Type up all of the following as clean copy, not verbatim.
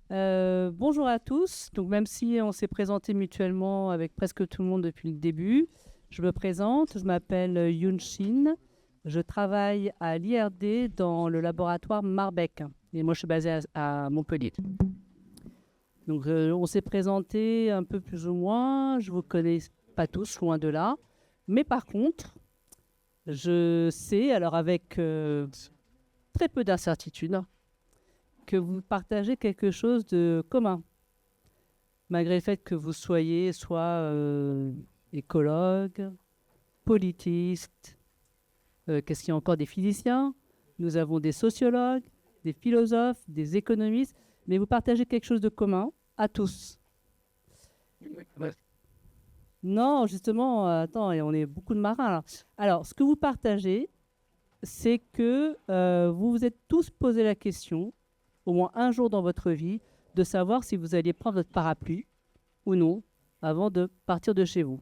Bonjour à tous. Donc, même si on s'est présenté mutuellement avec presque tout le monde depuis le début, je me présente. Je m'appelle Yoon Shin. Je travaille à l'IRD dans le laboratoire Marbec. Et moi, je suis basé à Montpellier. Donc, on s'est présenté un peu plus ou moins. Je ne vous connais pas tous, loin de là. Mais par contre, je sais, alors avec très peu d'incertitude, que vous partagez quelque chose de commun, malgré le fait que vous soyez soit écologue, politiste, qu'est-ce qu'il y a encore, des physiciens, nous avons des sociologues, des philosophes, des économistes, mais vous partagez quelque chose de commun à tous. Non, justement, attends, et on est beaucoup de marins là. Alors, ce que vous partagez, c'est que vous vous êtes tous posé la question, au moins un jour dans votre vie, de savoir si vous alliez prendre votre parapluie ou non avant de partir de chez vous.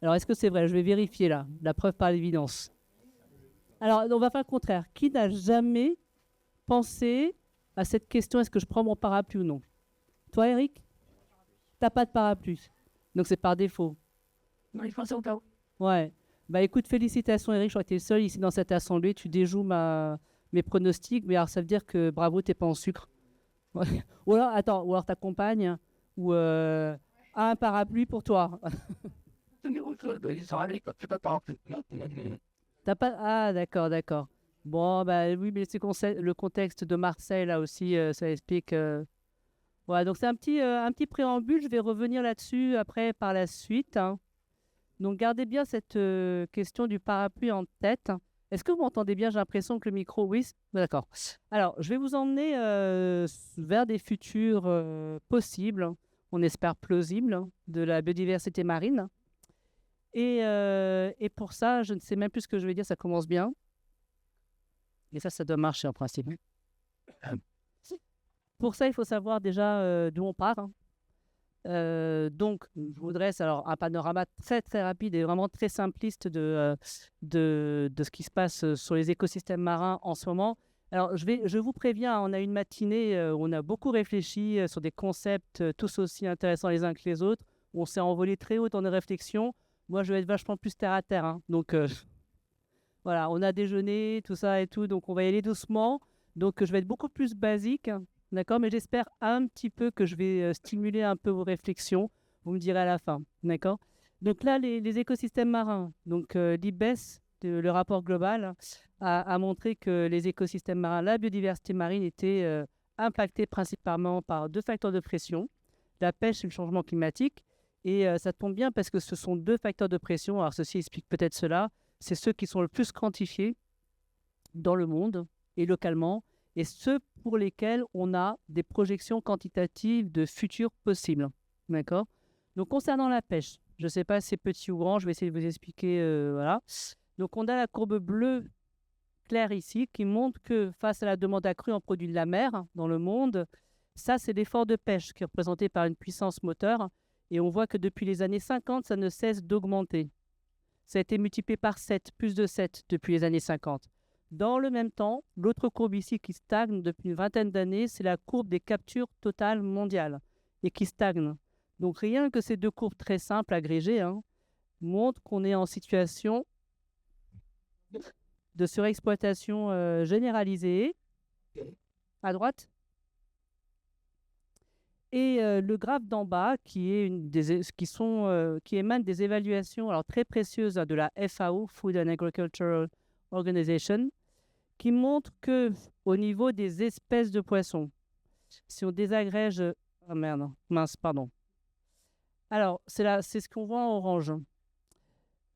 Alors, est-ce que c'est vrai? Je vais vérifier là, la preuve par l'évidence. Alors, on va faire le contraire. Qui n'a jamais pensé à cette question, est-ce que je prends mon parapluie ou non? Toi, Eric? T'as pas de parapluie. Donc, c'est par défaut. Non, il faut ça au cas où. Ouais. Bah écoute, félicitations, Eric. Je crois que tu es le seul ici dans cette assemblée. Tu déjoues mes pronostics. Mais alors, ça veut dire que bravo, t'es pas en sucre. Ouais. Ou alors, attends, ou alors ta compagne ou a un parapluie pour toi. Il sera allé, quoi. Je sais pas par exemple. T'as pas... Ah, d'accord, d'accord. Bon, bah oui, mais c'est le contexte de Marseille, là aussi, ça explique. Voilà, donc c'est un petit préambule. Je vais revenir là-dessus après par la suite, hein. Donc, gardez bien cette question du parapluie en tête. Est-ce que vous m'entendez bien? J'ai l'impression que le micro, oui, d'accord. Alors, je vais vous emmener vers des futurs possibles, on espère plausibles, de la biodiversité marine. Et pour ça, je ne sais même plus ce que je vais dire, ça commence bien. Et ça doit marcher en principe. Pour ça, il faut savoir déjà d'où on part, hein. Donc, je vous dresse alors un panorama très très rapide et vraiment très simpliste de ce qui se passe sur les écosystèmes marins en ce moment. Alors, je vous préviens, on a une matinée où on a beaucoup réfléchi sur des concepts tous aussi intéressants les uns que les autres, où on s'est envolé très haut dans nos réflexions. Moi, je vais être vachement plus terre à terre, hein. Donc, voilà, on a déjeuné, tout ça et tout, donc on va y aller doucement. Donc, je vais être beaucoup plus basique, hein, d'accord? Mais j'espère un petit peu que je vais stimuler un peu vos réflexions. Vous me direz à la fin, d'accord? Donc là, les écosystèmes marins, donc l'IPBES, le rapport global, a montré que les écosystèmes marins, la biodiversité marine était impactée principalement par deux facteurs de pression, la pêche et le changement climatique. Et ça tombe bien parce que ce sont deux facteurs de pression. Alors, ceci explique peut-être cela. C'est ceux qui sont le plus quantifiés dans le monde et localement, et ceux pour lesquels on a des projections quantitatives de futurs possibles. D'accord? Donc, concernant la pêche, je ne sais pas si c'est petit ou grand, je vais essayer de vous expliquer. Voilà. Donc, on a la courbe bleue claire ici qui montre que face à la demande accrue en produits de la mer dans le monde, ça, c'est l'effort de pêche qui est représenté par une puissance moteur. Et on voit que depuis les années 50, ça ne cesse d'augmenter. Ça a été multiplié par 7, plus de 7 depuis les années 50. Dans le même temps, l'autre courbe ici qui stagne depuis une vingtaine d'années, c'est la courbe des captures totales mondiales et qui stagne. Donc rien que ces deux courbes très simples, agrégées, hein, montrent qu'on est en situation de surexploitation généralisée. À droite. Et le graphe d'en bas, qui émane des évaluations alors, très précieuses de la FAO, Food and Agricultural Organization, qui montre que au niveau des espèces de poissons, si on désagrège... Ah merde, mince, pardon. Alors, c'est ce qu'on voit en orange.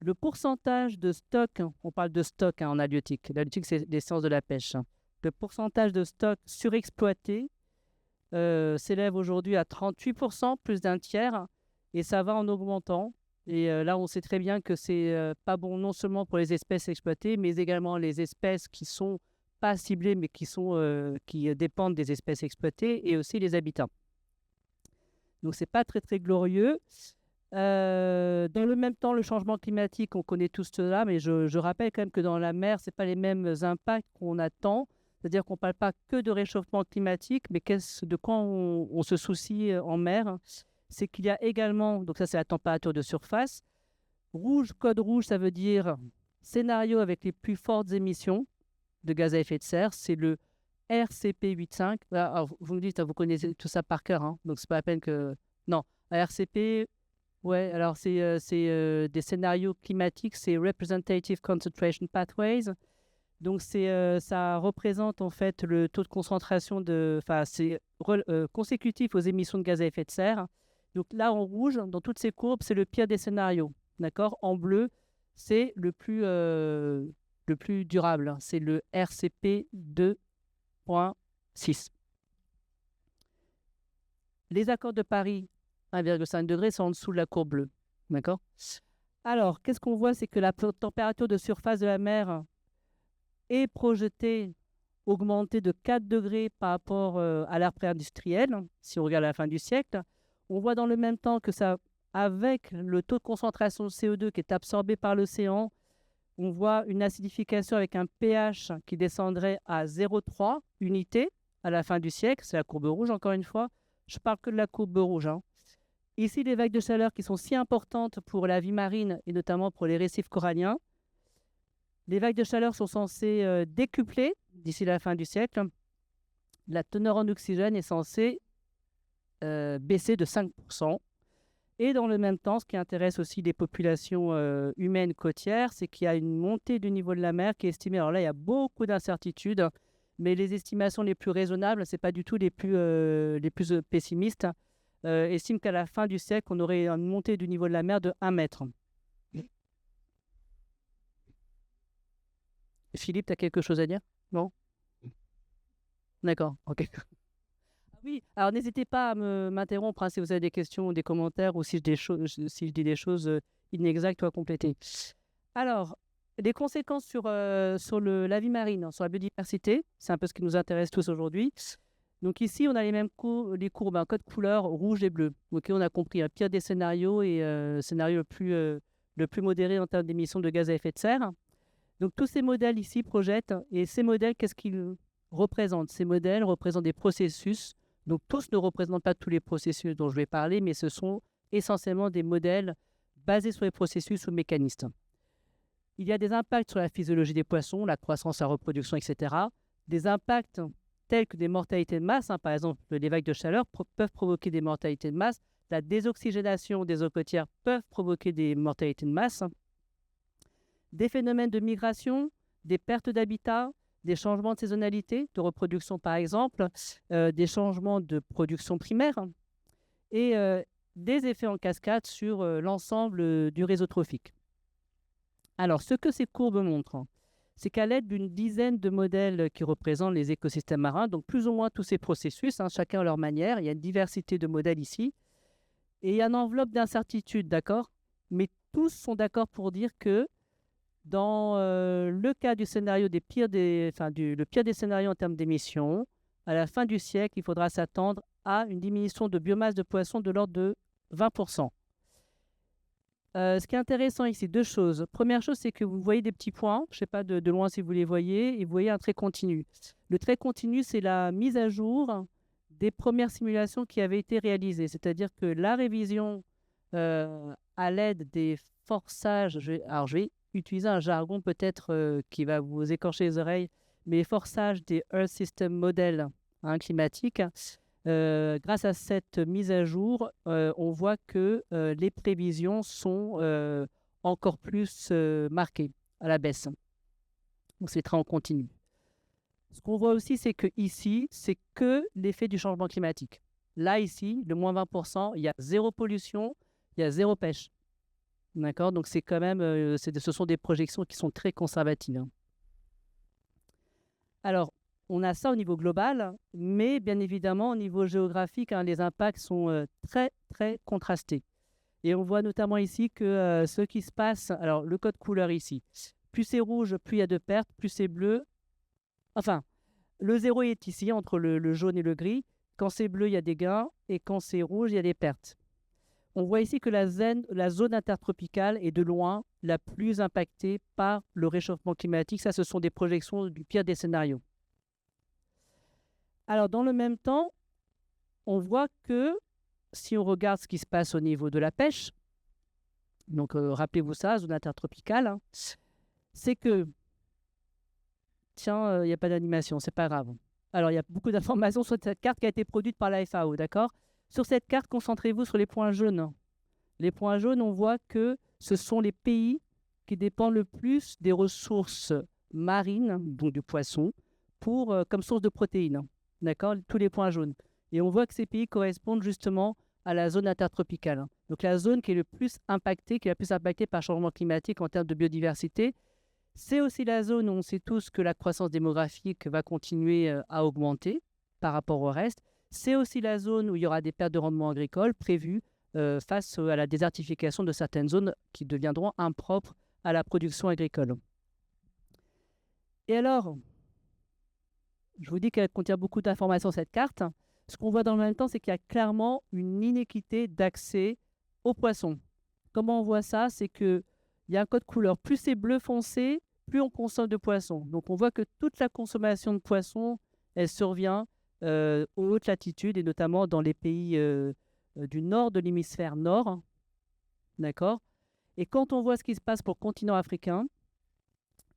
Le pourcentage de stock, on parle de stock en halieutique. L'halieutique, c'est les sciences de la pêche. Le pourcentage de stock surexploité s'élève aujourd'hui à 38%, plus d'un tiers, et ça va en augmentant. Et là, on sait très bien que c'est pas bon non seulement pour les espèces exploitées, mais également les espèces qui sont pas ciblées, mais qui dépendent des espèces exploitées, et aussi les habitats. Donc, c'est pas très, très glorieux. Dans le même temps, le changement climatique, on connaît tous cela, mais je rappelle quand même que dans la mer, c'est pas les mêmes impacts qu'on attend. C'est-à-dire qu'on ne parle pas que de réchauffement climatique, mais de quoi on se soucie en mer. C'est qu'il y a également, donc ça c'est la température de surface. Rouge, code rouge, ça veut dire scénario avec les plus fortes émissions de gaz à effet de serre. C'est le RCP 8.5. Alors, vous me dites, vous connaissez tout ça par cœur, hein, donc c'est pas la peine que... Non, RCP, ouais, alors c'est des scénarios climatiques, c'est Representative Concentration Pathways. Donc, ça représente en fait le taux de concentration enfin, c'est consécutif aux émissions de gaz à effet de serre. Donc là, en rouge, dans toutes ces courbes, c'est le pire des scénarios. D'accord? En bleu, c'est le plus durable. C'est le RCP 2.6. Les accords de Paris, 1,5 degré, sont en dessous de la courbe bleue. D'accord? Alors, qu'est-ce qu'on voit? C'est que la température de surface de la mer est projetée, augmentée de 4 degrés par rapport à l'ère pré-industrielle, si on regarde à la fin du siècle. On voit dans le même temps que ça, avec le taux de concentration de CO2 qui est absorbé par l'océan, on voit une acidification avec un pH qui descendrait à 0,3 unités à la fin du siècle. C'est la courbe rouge, encore une fois. Je parle que de la courbe rouge, hein. Ici, les vagues de chaleur qui sont si importantes pour la vie marine et notamment pour les récifs coralliens. Les vagues de chaleur sont censées décupler d'ici la fin du siècle. La teneur en oxygène est censée baisser de 5%. Et dans le même temps, ce qui intéresse aussi les populations humaines côtières, c'est qu'il y a une montée du niveau de la mer qui est estimée. Alors là, il y a beaucoup d'incertitudes, mais les estimations les plus raisonnables, ce n'est pas du tout les plus pessimistes, estiment qu'à la fin du siècle, on aurait une montée du niveau de la mer de 1 mètre. Philippe, tu as quelque chose à dire? Non? D'accord, ok. Oui, alors n'hésitez pas à m'interrompre hein, si vous avez des questions ou des commentaires ou si je dis des choses inexactes ou à compléter. Alors, les conséquences sur la vie marine, sur la biodiversité, c'est un peu ce qui nous intéresse tous aujourd'hui. Donc ici, on a les mêmes les courbes, un code couleur rouge et bleu. Ok, on a compris un pire des scénarios et scénario le plus modéré en termes d'émissions de gaz à effet de serre. Donc tous ces modèles ici projettent, et ces modèles, qu'est-ce qu'ils représentent? Ces modèles représentent des processus. Donc tous ne représentent pas tous les processus dont je vais parler, mais ce sont essentiellement des modèles basés sur les processus ou mécanismes. Il y a des impacts sur la physiologie des poissons, la croissance, la reproduction, etc. Des impacts tels que des mortalités de masse, hein, par exemple les vagues de chaleur peuvent provoquer des mortalités de masse. La désoxygénation des eaux côtières peuvent provoquer des mortalités de masse. Des phénomènes de migration, des pertes d'habitat, des changements de saisonnalité, de reproduction par exemple, des changements de production primaire et des effets en cascade sur l'ensemble du réseau trophique. Alors, ce que ces courbes montrent, c'est qu'à l'aide d'une dizaine de modèles qui représentent les écosystèmes marins, donc plus ou moins tous ces processus, hein, chacun à leur manière, il y a une diversité de modèles ici, et il y a une enveloppe d'incertitude, d'accord? Mais tous sont d'accord pour dire que dans le cas du scénario le pire des scénarios en termes d'émissions, à la fin du siècle, il faudra s'attendre à une diminution de biomasse de poissons de l'ordre de 20%. Ce qui est intéressant ici, deux choses. Première chose, c'est que vous voyez des petits points, je ne sais pas de loin si vous les voyez, et vous voyez un trait continu. Le trait continu, c'est la mise à jour des premières simulations qui avaient été réalisées. C'est-à-dire que la révision à l'aide des forçages, je vais utiliser un jargon peut-être qui va vous écorcher les oreilles, mais forçage des Earth System Models climatiques. Grâce à cette mise à jour, on voit que les prévisions sont encore plus marquées à la baisse. Donc c'est très en continu. Ce qu'on voit aussi, c'est que ici, c'est que l'effet du changement climatique. Là, ici, le moins 20%, il y a zéro pollution, il y a zéro pêche. D'accord? Donc, c'est quand même, ce sont des projections qui sont très conservatives. Hein. Alors, on a ça au niveau global, mais bien évidemment, au niveau géographique, hein, les impacts sont très, très contrastés. Et on voit notamment ici que ce qui se passe, alors le code couleur ici, plus c'est rouge, plus il y a de pertes, plus c'est bleu. Enfin, le zéro est ici, entre le jaune et le gris. Quand c'est bleu, il y a des gains, et quand c'est rouge, il y a des pertes. On voit ici que la zone intertropicale est de loin la plus impactée par le réchauffement climatique. Ça, ce sont des projections du pire des scénarios. Alors, dans le même temps, on voit que si on regarde ce qui se passe au niveau de la pêche, donc rappelez-vous ça, zone intertropicale, hein, c'est que, tiens, il n'y a pas d'animation, c'est pas grave. Alors, il y a beaucoup d'informations sur cette carte qui a été produite par la FAO, d'accord? Sur cette carte, concentrez-vous sur les points jaunes. Les points jaunes, on voit que ce sont les pays qui dépendent le plus des ressources marines, donc du poisson, comme source de protéines. D'accord? Tous les points jaunes. Et on voit que ces pays correspondent justement à la zone intertropicale. Donc la zone qui est le plus impactée, qui est la plus impactée par le changement climatique en termes de biodiversité. C'est aussi la zone où on sait tous que la croissance démographique va continuer à augmenter par rapport au reste. C'est aussi la zone où il y aura des pertes de rendement agricole prévues face à la désertification de certaines zones qui deviendront impropres à la production agricole. Et alors, je vous dis qu'elle contient beaucoup d'informations, cette carte. Ce qu'on voit dans le même temps, c'est qu'il y a clairement une inéquité d'accès aux poissons. Comment on voit ça? C'est qu'il y a un code couleur. Plus c'est bleu foncé, plus on consomme de poissons. Donc on voit que toute la consommation de poissons, elle survient aux hautes latitudes et notamment dans les pays du nord de l'hémisphère nord. D'accord? Et quand on voit ce qui se passe pour le continent africain,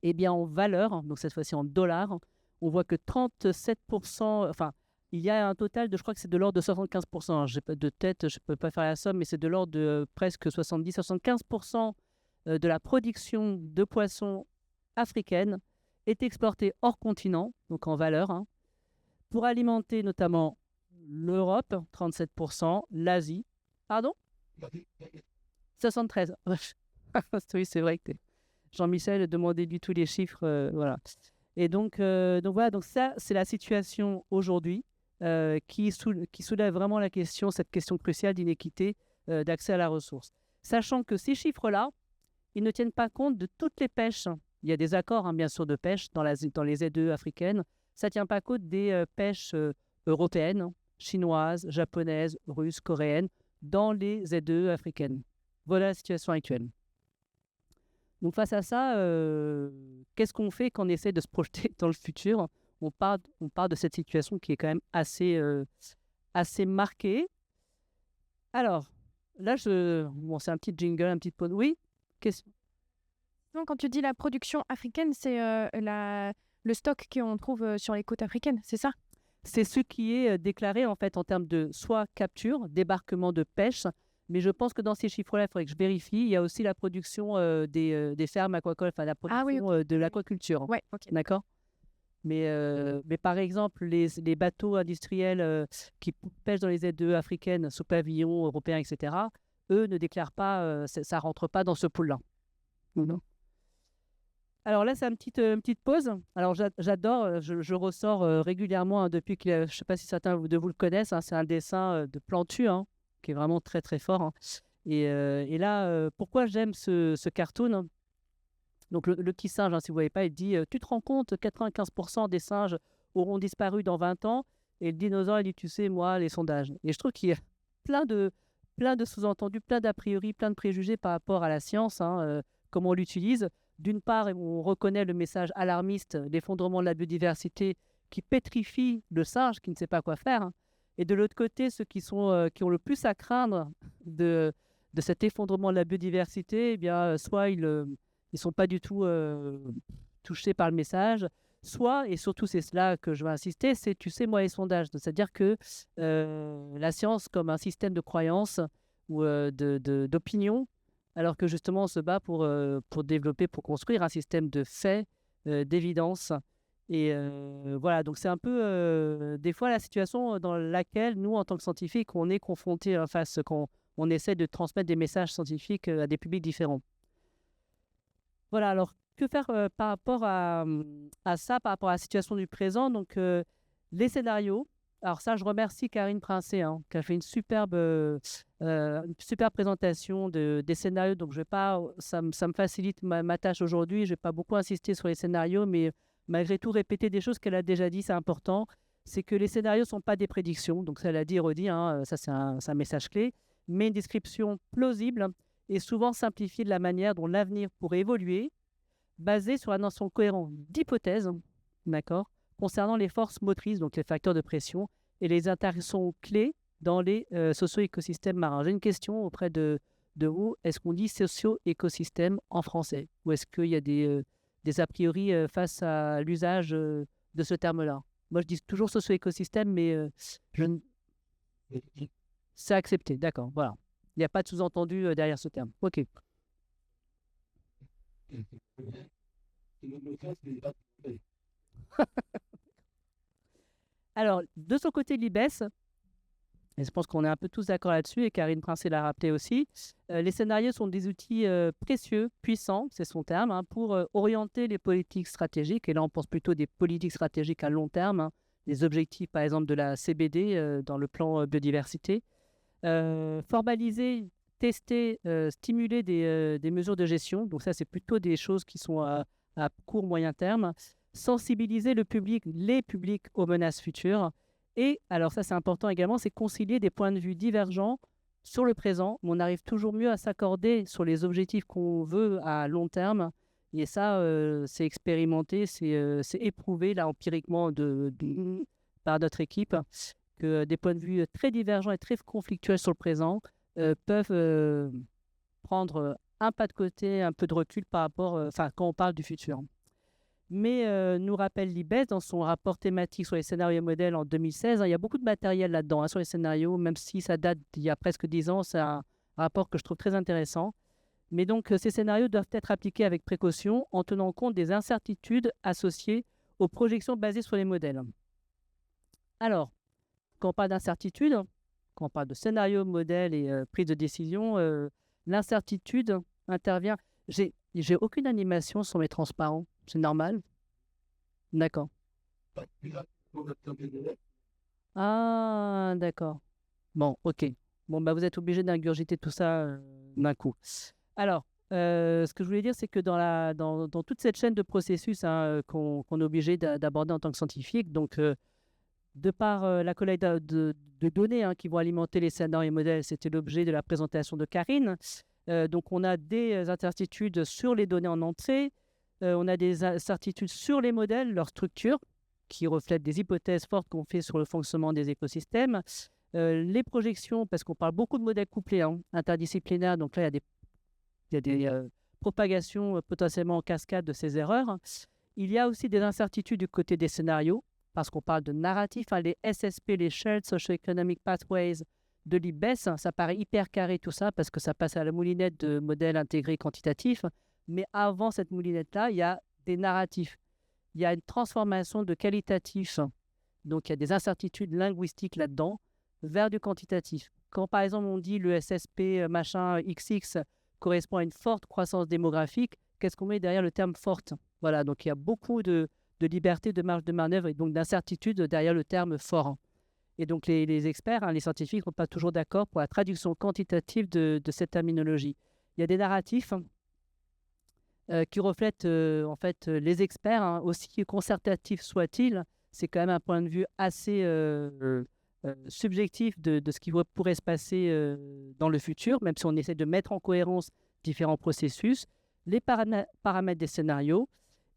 eh bien en valeur, donc cette fois-ci en dollars, on voit que 37%, enfin, il y a un total de, je crois que c'est de l'ordre de 75%. J'ai pas de tête, je ne peux pas faire la somme, mais c'est de l'ordre de presque 70-75% de la production de poissons africaine est exportée hors continent, donc en valeur, hein, pour alimenter notamment l'Europe, 37%, l'Asie, pardon 73. Oui, c'est vrai que Jean-Michel demandait du tout les chiffres, voilà. Et donc voilà, donc ça, c'est la situation aujourd'hui qui soulève vraiment la question, cette question cruciale d'inéquité d'accès à la ressource. Sachant que ces chiffres-là, ils ne tiennent pas compte de toutes les pêches. Il y a des accords, hein, bien sûr, de pêche dans les ZEE africaines. Ça ne tient pas compte des pêches européennes, chinoises, japonaises, russes, coréennes, dans les ZEE africaines. Voilà la situation actuelle. Donc face à ça, qu'est-ce qu'on fait quand on essaie de se projeter dans le futur? On part de cette situation qui est quand même assez marquée. Alors, là, bon, c'est un petit jingle, un petit pause. Oui? Donc, quand tu dis la production africaine, c'est le stock qu'on trouve sur les côtes africaines, c'est ça? C'est ce qui est déclaré en fait en termes de soit capture, débarquement de pêche, mais je pense que dans ces chiffres-là, il faudrait que je vérifie. Il y a aussi la production des fermes aquacoles, enfin la production de l'aquaculture. Ouais, ok. D'accord? Mais par exemple, les bateaux industriels qui pêchent dans les ZEE africaines sous pavillon européen, etc., eux ne déclarent pas, ça ne rentre pas dans ce pool-là. Non. Alors là, c'est une petite pause. Alors j'adore, je ressors régulièrement depuis que, je ne sais pas si certains de vous le connaissent, hein, c'est un dessin de Plantu, hein, qui est vraiment très très fort. Hein. Et là, pourquoi j'aime ce cartoon, hein. Donc le petit singe, hein, si vous ne voyez pas, il dit tu te rends compte, 95% des singes auront disparu dans 20 ans. Et le dinosaure, il dit, tu sais, moi, les sondages. Et je trouve qu'il y a plein de sous-entendus, plein d'a priori, plein de préjugés par rapport à la science, hein, comment on l'utilise. D'une part, on reconnaît le message alarmiste, l'effondrement de la biodiversité qui pétrifie le singe qui ne sait pas quoi faire. Hein. Et de l'autre côté, ceux qui ont le plus à craindre de cet effondrement de la biodiversité, eh bien, soit ils ne sont pas du tout touchés par le message, soit, et surtout c'est cela que je veux insister, c'est, tu sais, moi, les sondages. C'est-à-dire que la science comme un système de croyance ou d'opinion, alors que justement on se bat pour développer, pour construire un système de faits, d'évidence. Et voilà, donc c'est un peu des fois la situation dans laquelle nous, en tant que scientifiques, on est confrontés face quand on essaie de transmettre des messages scientifiques à des publics différents. Voilà, alors que faire par rapport à ça, par rapport à la situation du présent? Donc les scénarios. Alors ça, je remercie Karine Princé, hein, qui a fait une superbe présentation des scénarios. Donc, je vais pas, ça me facilite ma tâche aujourd'hui. Je ne vais pas beaucoup insister sur les scénarios, mais malgré tout, répéter des choses qu'elle a déjà dit, c'est important. C'est que les scénarios ne sont pas des prédictions. Donc, ça, elle a dit et redit, hein, ça, c'est un message clé. Mais une description plausible et souvent simplifiée de la manière dont l'avenir pourrait évoluer, basée sur la notion cohérente d'hypothèse, d'accord, concernant les forces motrices, donc les facteurs de pression, et les interactions clés dans les socio-écosystèmes marins. J'ai une question auprès de vous. Est-ce qu'on dit socio-écosystème en français? Ou est-ce qu'il y a des a priori face à l'usage de ce terme-là? Moi, je dis toujours socio-écosystème, mais c'est accepté. D'accord, voilà. Il n'y a pas de sous-entendu derrière ce terme. OK. Alors, de son côté, l'IBES, et je pense qu'on est un peu tous d'accord là-dessus, et Karine Princé l'a rappelé aussi, les scénarios sont des outils précieux, puissants, c'est son terme, hein, pour orienter les politiques stratégiques. Et là, on pense plutôt des politiques stratégiques à long terme, hein, les objectifs, par exemple, de la CBD dans le plan biodiversité. Formaliser, tester, stimuler des mesures de gestion. Donc ça, c'est plutôt des choses qui sont à court, moyen terme. Sensibiliser les publics aux menaces futures. Et alors ça, c'est important également, c'est concilier des points de vue divergents sur le présent. On arrive toujours mieux à s'accorder sur les objectifs qu'on veut à long terme. Et ça, c'est expérimenté, c'est éprouvé là empiriquement par notre équipe, que des points de vue très divergents et très conflictuels sur le présent peuvent prendre un pas de côté, un peu de recul par rapport, quand on parle du futur. Mais nous rappelle l'IBES dans son rapport thématique sur les scénarios modèles en 2016. Hein, il y a beaucoup de matériel là-dedans sur les scénarios, même si ça date d'il y a presque 10 ans. C'est un rapport que je trouve très intéressant. Mais donc, ces scénarios doivent être appliqués avec précaution en tenant compte des incertitudes associées aux projections basées sur les modèles. Alors, quand on parle d'incertitude, quand on parle de scénario, modèle et prise de décision, l'incertitude intervient. J'ai aucune animation sur mes transparents. C'est normal? D'accord. Ah, d'accord. Bon, ok. Bon, bah, vous êtes obligé d'ingurgiter tout ça d'un coup. Alors, ce que je voulais dire, c'est que dans toute cette chaîne de processus qu'on est obligé d'aborder en tant que scientifique, donc de par la collecte de données qui vont alimenter les scénarios et modèles, c'était l'objet de la présentation de Karine. Donc, on a des incertitudes sur les données en entrée, on a des incertitudes sur les modèles, leur structure, qui reflètent des hypothèses fortes qu'on fait sur le fonctionnement des écosystèmes. Les projections, parce qu'on parle beaucoup de modèles couplés, interdisciplinaires, donc là, il y a des propagations potentiellement en cascade de ces erreurs. Il y a aussi des incertitudes du côté des scénarios, parce qu'on parle de narratifs, les SSP, les Shared Socio-Economic Pathways de l'IBES, ça paraît hyper carré tout ça, parce que ça passe à la moulinette de modèles intégrés quantitatifs. Mais avant cette moulinette-là, il y a des narratifs. Il y a une transformation de qualitatif. Donc, il y a des incertitudes linguistiques là-dedans vers du quantitatif. Quand, par exemple, on dit le SSP machin XX correspond à une forte croissance démographique, qu'est-ce qu'on met derrière le terme forte? Voilà, donc il y a beaucoup de liberté, de marge de manœuvre et donc d'incertitude derrière le terme fort. Et donc, les experts, les scientifiques ne sont pas toujours d'accord pour la traduction quantitative de cette terminologie. Il y a des narratifs qui reflètent en fait les experts, aussi concertatifs soient-ils. C'est quand même un point de vue assez subjectif de ce qui pourrait se passer dans le futur, même si on essaie de mettre en cohérence différents processus, les paramètres des scénarios.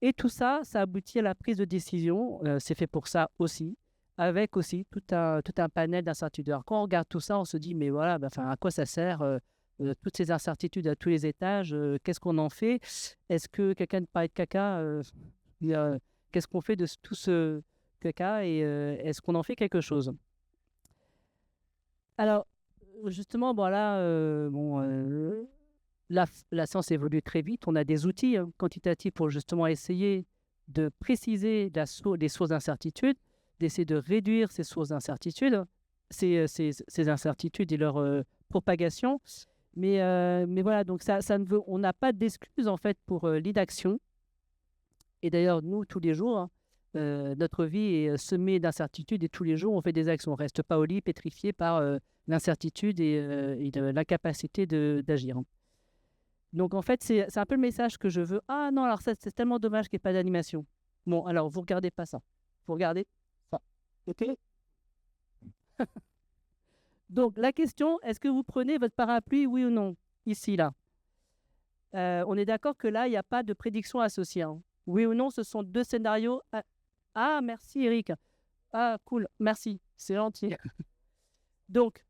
Et tout ça, ça aboutit à la prise de décision. C'est fait pour ça aussi, avec aussi tout un panel d'incertitudes. Alors, quand on regarde tout ça, on se dit, mais voilà, à quoi ça sert toutes ces incertitudes à tous les étages, qu'est-ce qu'on en fait? Est-ce que quelqu'un ne parle de caca? Qu'est-ce qu'on fait de tout ce caca et est-ce qu'on en fait quelque chose? Alors, justement, la science évolue très vite. On a des outils quantitatifs pour justement essayer de préciser les sources d'incertitude, d'essayer de réduire ces sources d'incertitude, ces incertitudes et leur propagation. Mais voilà, donc on n'a pas d'excuse en fait pour l'inaction. Et d'ailleurs, nous, tous les jours, notre vie est semée d'incertitudes et tous les jours, on fait des actions. On ne reste pas au lit pétrifié par l'incertitude et l'incapacité d'agir. Donc, en fait, c'est un peu le message que je veux. Ah non, alors ça, c'est tellement dommage qu'il n'y ait pas d'animation. Bon, alors, vous ne regardez pas ça. Vous regardez ça. OK? Donc, la question, est-ce que vous prenez votre parapluie, oui ou non? Ici, là. On est d'accord que là, il n'y a pas de prédiction associée. Oui ou non, ce sont deux scénarios Ah, merci Eric. Ah, cool, merci, c'est gentil. Donc,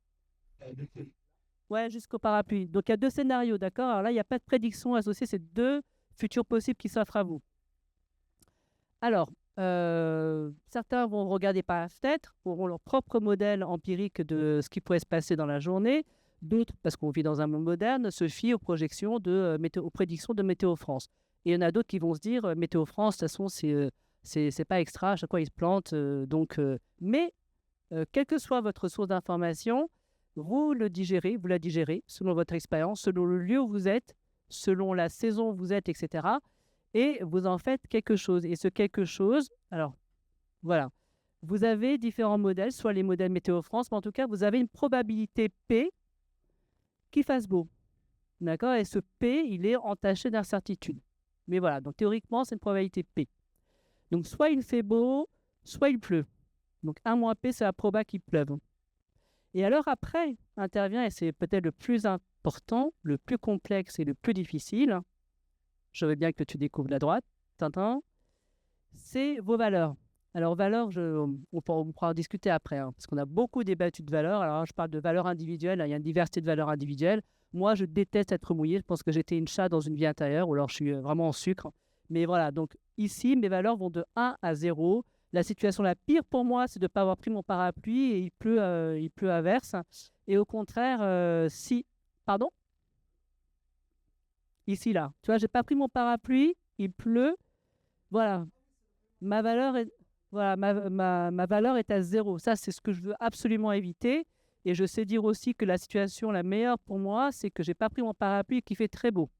ouais, jusqu'au parapluie. Donc, il y a 2 scénarios, d'accord? Alors là, il n'y a pas de prédiction associée, c'est 2 futurs possibles qui s'offrent à vous. Alors, certains vont regarder par la fenêtre, auront leur propre modèle empirique de ce qui pourrait se passer dans la journée. D'autres, parce qu'on vit dans un monde moderne, se fient aux projections aux prédictions de Météo France. Et il y en a d'autres qui vont se dire, Météo France, de toute façon, c'est pas extra, à chaque fois ils se plantent. Mais, quelle que soit votre source d'information, vous la digérez selon votre expérience, selon le lieu où vous êtes, selon la saison où vous êtes, etc. Et vous en faites quelque chose. Et ce quelque chose, alors voilà, vous avez différents modèles, soit les modèles Météo France, mais en tout cas, vous avez une probabilité P qu'il fasse beau. D'accord? Et ce P, il est entaché d'incertitude. Mais voilà, donc théoriquement, c'est une probabilité P. Donc soit il fait beau, soit il pleut. Donc 1 moins P, c'est la proba qu'il pleuve. Et alors après intervient, et c'est peut-être le plus important, le plus complexe et le plus difficile, je veux bien que tu découvres la droite, Tintin, c'est vos valeurs. Alors, valeurs, on pourra en discuter après, hein, parce qu'on a beaucoup débattu de valeurs. Alors, je parle de valeurs individuelles, il y a une diversité de valeurs individuelles. Moi, je déteste être mouillé, je pense que j'étais une chatte dans une vie intérieure, ou alors je suis vraiment en sucre. Mais voilà, donc ici, mes valeurs vont de 1 à 0. La situation la pire pour moi, c'est de ne pas avoir pris mon parapluie et il pleut à verse. Et au contraire, si... Pardon? Ici, là. Tu vois, j'ai pas pris mon parapluie, il pleut. Voilà. Ma valeur est, voilà, ma valeur est à 0. Ça, c'est ce que je veux absolument éviter. Et je sais dire aussi que la situation la meilleure pour moi, c'est que j'ai pas pris mon parapluie et qu'il fait très beau.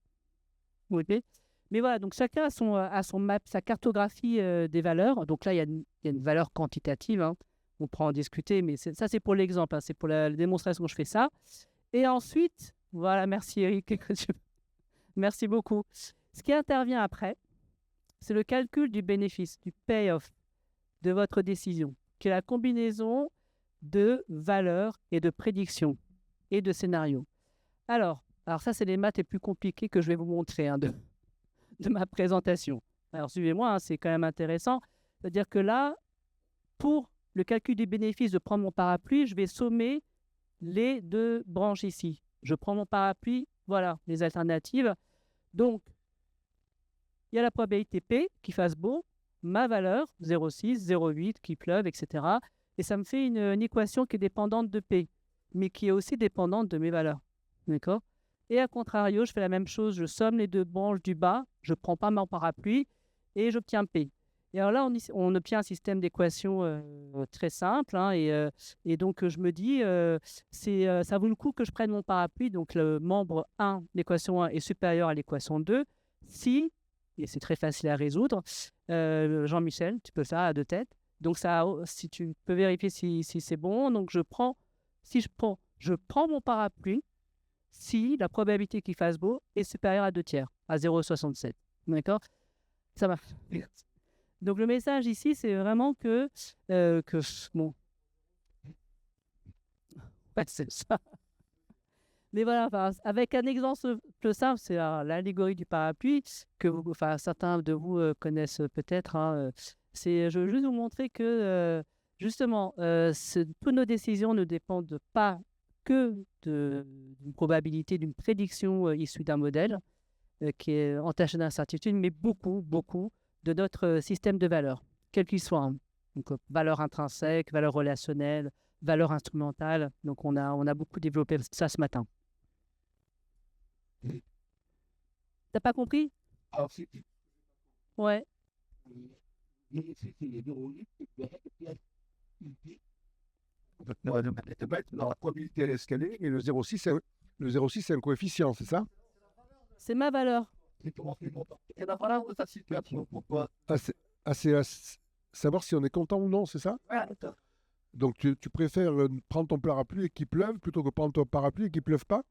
Ok. Mais voilà, donc chacun a son map, sa cartographie des valeurs. Donc là, il y a une valeur quantitative, hein. On pourra en discuter, mais ça, c'est pour l'exemple, hein. C'est pour la démonstration que je fais ça. Et ensuite, voilà, merci Eric. Merci beaucoup. Ce qui intervient après, c'est le calcul du bénéfice, du payoff de votre décision, qui est la combinaison de valeurs et de prédictions et de scénarios. Alors ça, c'est les maths les plus compliquées que je vais vous montrer, hein, de ma présentation. Alors, suivez-moi, hein, c'est quand même intéressant. C'est-à-dire que là, pour le calcul du bénéfice de prendre mon parapluie, je vais sommer les 2 branches ici. Je prends mon parapluie, voilà, les alternatives. Donc, il y a la probabilité P qu'il fasse beau, ma valeur, 0,6, 0,8, qu'il pleuve, etc. Et ça me fait une équation qui est dépendante de P, mais qui est aussi dépendante de mes valeurs. D'accord? Et à contrario, je fais la même chose, je somme les 2 branches du bas, je ne prends pas mon parapluie et j'obtiens P. Et alors là, on obtient un système d'équations très simple, hein, et donc je me dis, ça vaut le coup que je prenne mon parapluie, donc le membre 1, l'équation 1 est supérieur à l'équation 2, si, et c'est très facile à résoudre, Jean-Michel, tu peux faire à 2 têtes, donc ça, si tu peux vérifier si c'est bon, donc je prends mon parapluie, si la probabilité qu'il fasse beau est supérieure à 2 tiers, à 0,67. D'accord? Ça marche. Donc, le message ici, c'est vraiment bon, ouais, c'est ça. Mais voilà, avec un exemple simple, c'est l'allégorie du parapluie, que certains de vous connaissent peut-être, hein, je veux juste vous montrer que, justement, toutes nos décisions ne dépendent pas que d'une probabilité, d'une prédiction issue d'un modèle qui est entaché d'incertitude, mais beaucoup, beaucoup de notre système de valeurs, quel qu'il soit, hein. Donc, valeurs intrinsèques, valeurs relationnelles, valeurs instrumentales. Donc, on a beaucoup développé ça ce matin. T'as pas compris? Alors, c'est Ouais. dans la probabilité à l'escalier, et le 0,6, c'est un coefficient, c'est ça? C'est ma valeur. Et la valeur de ta situation, pourquoi? C'est savoir si on est content ou non, c'est ça? Donc tu préfères prendre ton parapluie et qu'il pleuve plutôt que prendre ton parapluie et qu'il pleuve pas?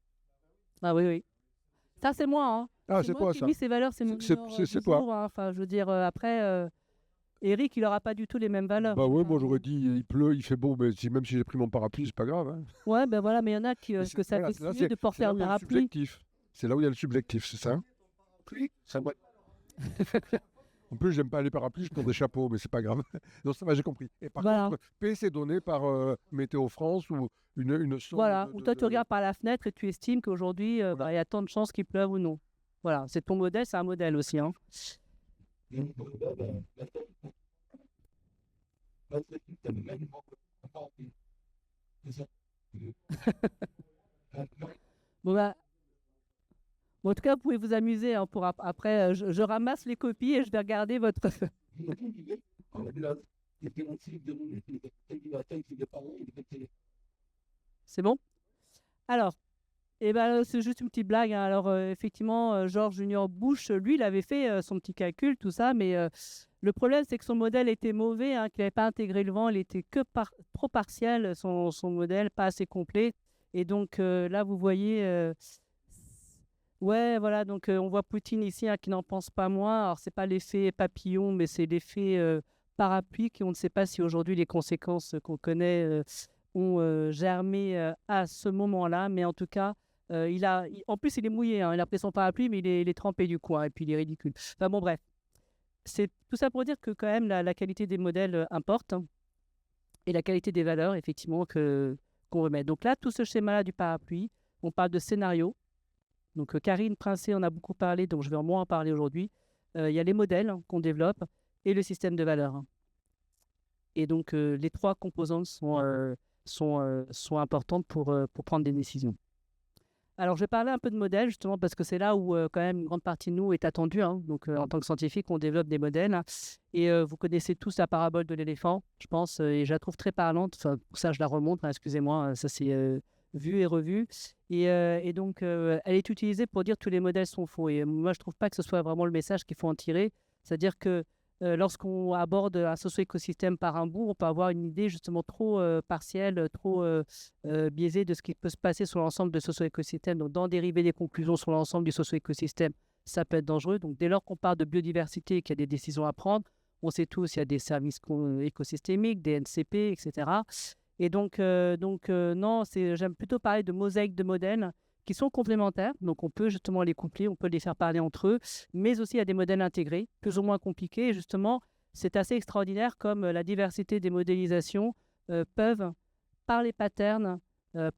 Ah oui, oui. Ça, c'est moi, hein. Ah, c'est toi qui ça. ai mis ces valeurs, c'est mon humeur C'est du toi. jour, hein. Enfin, je veux dire, après, Eric, il n'aura pas du tout les mêmes valeurs. Bah ouais, moi j'aurais dit il pleut, il fait beau, mais même si j'ai pris mon parapluie, c'est pas grave, hein. Ouais, ben voilà, mais il y en a que ça Voilà, fait mieux de porter un parapluie. C'est là où il y a le subjectif, c'est ça? Oui, ça va. En plus, j'aime pas les parapluies, je prends des chapeaux, mais c'est pas grave. Donc ça va, j'ai compris. Et par Voilà. contre, P, c'est donné par Météo France ou une sonde Voilà, où toi tu regardes par la fenêtre et tu estimes qu'aujourd'hui, il y a tant de chances qu'il pleuve ou non. Voilà, c'est ton modèle, c'est un modèle aussi. Hein. Bon, bah, bon, en tout cas, vous pouvez vous amuser. Hein, pour après, je ramasse les copies et je vais regarder votre. C'est bon? Alors, c'est juste une petite blague. Hein. Alors, effectivement, George Junior Bush, lui, il avait fait son petit calcul, tout ça, mais le problème, c'est que son modèle était mauvais, hein, qu'il n'avait pas intégré le vent, il était trop partiel, son modèle, pas assez complet. Et donc, là, vous voyez, ouais, voilà, donc on voit Poutine ici, hein, qui n'en pense pas moins. Alors, c'est pas l'effet papillon, mais c'est l'effet parapluie, qui on ne sait pas si aujourd'hui les conséquences qu'on connaît ont germé à ce moment-là, mais en tout cas, en plus, il est mouillé, hein, il a pris son parapluie, mais il est trempé du coup, hein, et puis il est ridicule. Enfin bon, bref. C'est tout ça pour dire que quand même, la qualité des modèles importe, hein, et la qualité des valeurs, effectivement, qu'on remet. Donc là, tout ce schéma-là du parapluie, on parle de scénario. Donc Karine Princé en a beaucoup parlé, donc je vais moins en parler aujourd'hui. Il y a les modèles, hein, qu'on développe et le système de valeurs. Hein. Et donc, les trois composantes sont importantes pour prendre des décisions. Alors, je vais parler un peu de modèles, justement, parce que c'est là où, quand même, une grande partie de nous est attendue. Hein. Donc, en tant que scientifique, on développe des modèles. Hein. Et vous connaissez tous la parabole de l'éléphant, je pense, et je la trouve très parlante. Enfin, pour ça, je la remonte, hein, excusez-moi, ça c'est vu et revu. Et donc, elle est utilisée pour dire que tous les modèles sont faux. Et moi, je ne trouve pas que ce soit vraiment le message qu'il faut en tirer. C'est-à-dire que lorsqu'on aborde un socio-écosystème par un bout, on peut avoir une idée justement trop partielle, trop biaisée de ce qui peut se passer sur l'ensemble de socio-écosystème. Donc, d'en dériver des conclusions sur l'ensemble du socio-écosystème, ça peut être dangereux. Donc, dès lors qu'on parle de biodiversité et qu'il y a des décisions à prendre, on sait tous, il y a des services écosystémiques, des NCP, etc. Et donc, non, j'aime plutôt parler de mosaïques de modèles qui sont complémentaires. Donc, on peut justement les coupler, on peut les faire parler entre eux, mais aussi il y a des modèles intégrés, plus ou moins compliqués. Et justement, c'est assez extraordinaire comme la diversité des modélisations peuvent, par les patterns,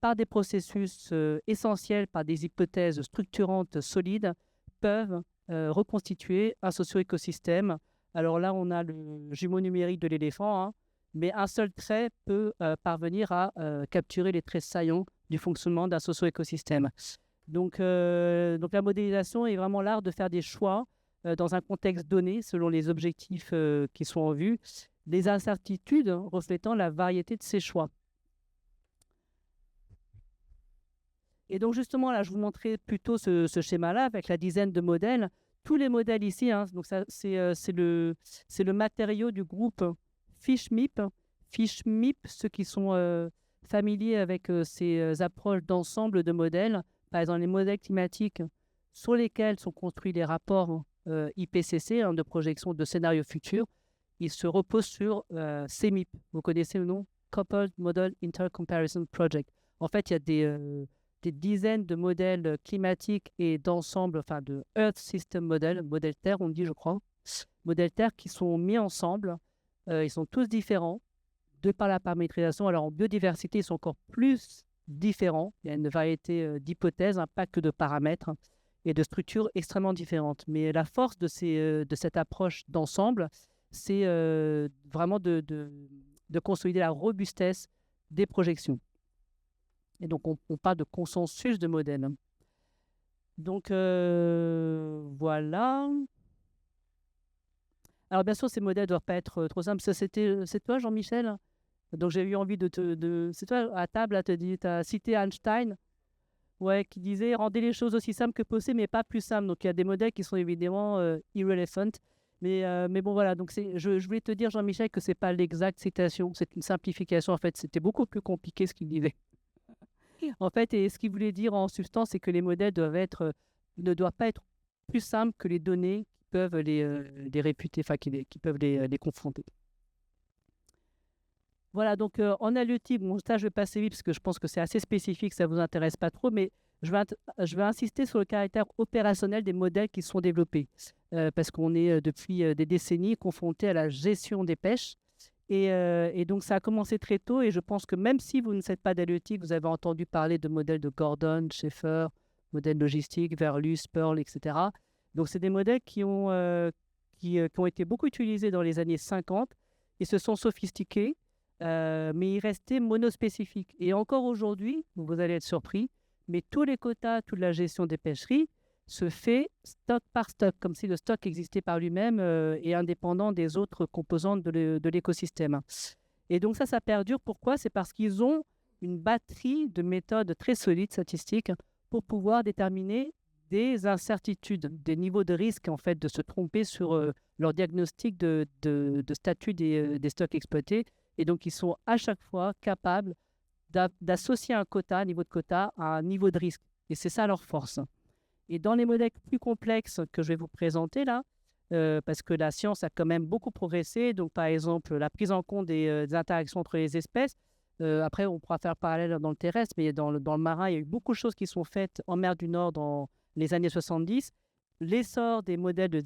par des processus essentiels, par des hypothèses structurantes solides, peuvent reconstituer un socio-écosystème. Alors là, on a le jumeau numérique de l'éléphant, hein, mais un seul trait peut parvenir à capturer les traits saillants du fonctionnement d'un socio-écosystème. Donc la modélisation est vraiment l'art de faire des choix dans un contexte donné, selon les objectifs qui sont en vue, des incertitudes reflétant la variété de ces choix. Et donc justement, là, je vous montrais plutôt ce schéma-là avec la dizaine de modèles. Tous les modèles ici, hein, donc ça, c'est le matériau du groupe FishMIP. FishMIP, ceux qui sont familiers avec ces approches d'ensemble de modèles, par exemple les modèles climatiques sur lesquels sont construits les rapports IPCC, hein, de projection de scénarios futurs, ils se reposent sur CMIP. Vous connaissez le nom? Coupled Model Intercomparison Project. En fait, il y a des dizaines de modèles climatiques et d'ensemble, enfin de Earth System Model, modèle Terre, on dit, je crois, modèles Terre qui sont mis ensemble. Ils sont tous différents de par la paramétrisation. Alors en biodiversité, ils sont encore plus différents. Il y a une variété d'hypothèses, hein, pas que de paramètres, hein, et de structures extrêmement différentes. Mais la force de cette approche d'ensemble, c'est vraiment de consolider la robustesse des projections. Et donc, on parle de consensus de modèles. Donc, voilà. Alors, bien sûr, ces modèles ne doivent pas être trop simples. C'est toi, Jean-Michel? Donc, j'ai eu envie c'est toi, à table, tu as cité Einstein, ouais, qui disait « Rendez les choses aussi simples que possible, mais pas plus simples ». Donc, il y a des modèles qui sont évidemment irrelevant. Mais bon, voilà. Donc, je voulais te dire, Jean-Michel, que ce n'est pas l'exacte citation. C'est une simplification. En fait, c'était beaucoup plus compliqué ce qu'il disait. En fait, et ce qu'il voulait dire en substance, c'est que les modèles ne doivent pas être plus simples que les données qui peuvent les réputer, enfin qui peuvent les confronter. Voilà, donc en halieutique, bon, ça je vais passer vite parce que je pense que c'est assez spécifique, ça ne vous intéresse pas trop, mais je vais insister sur le caractère opérationnel des modèles qui sont développés, parce qu'on est depuis des décennies confronté à la gestion des pêches. Et donc, ça a commencé très tôt. Et je pense que même si vous ne faites pas d'halieutique, vous avez entendu parler de modèles de Gordon, Schaeffer, modèles logistiques, Verlus, Pearl, etc. Donc, c'est des modèles qui ont été beaucoup utilisés dans les années 50 et se sont sophistiqués, mais ils restaient monospécifiques. Et encore aujourd'hui, vous allez être surpris, mais tous les quotas, toute la gestion des pêcheries se fait stock par stock, comme si le stock existait par lui-même et indépendant des autres composantes de l'écosystème. Et donc ça perdure. Pourquoi? C'est parce qu'ils ont une batterie de méthodes très solides, statistiques, pour pouvoir déterminer des incertitudes, des niveaux de risque, en fait, de se tromper sur leur diagnostic de statut des stocks exploités. Et donc, ils sont à chaque fois capables d'associer un quota, un niveau de quota, à un niveau de risque. Et c'est ça leur force. Et dans les modèles plus complexes que je vais vous présenter là, parce que la science a quand même beaucoup progressé, donc par exemple la prise en compte des interactions entre les espèces, après on pourra faire parallèle dans le terrestre, mais dans le marin, il y a eu beaucoup de choses qui sont faites en mer du Nord dans les années 70, l'essor des modèles de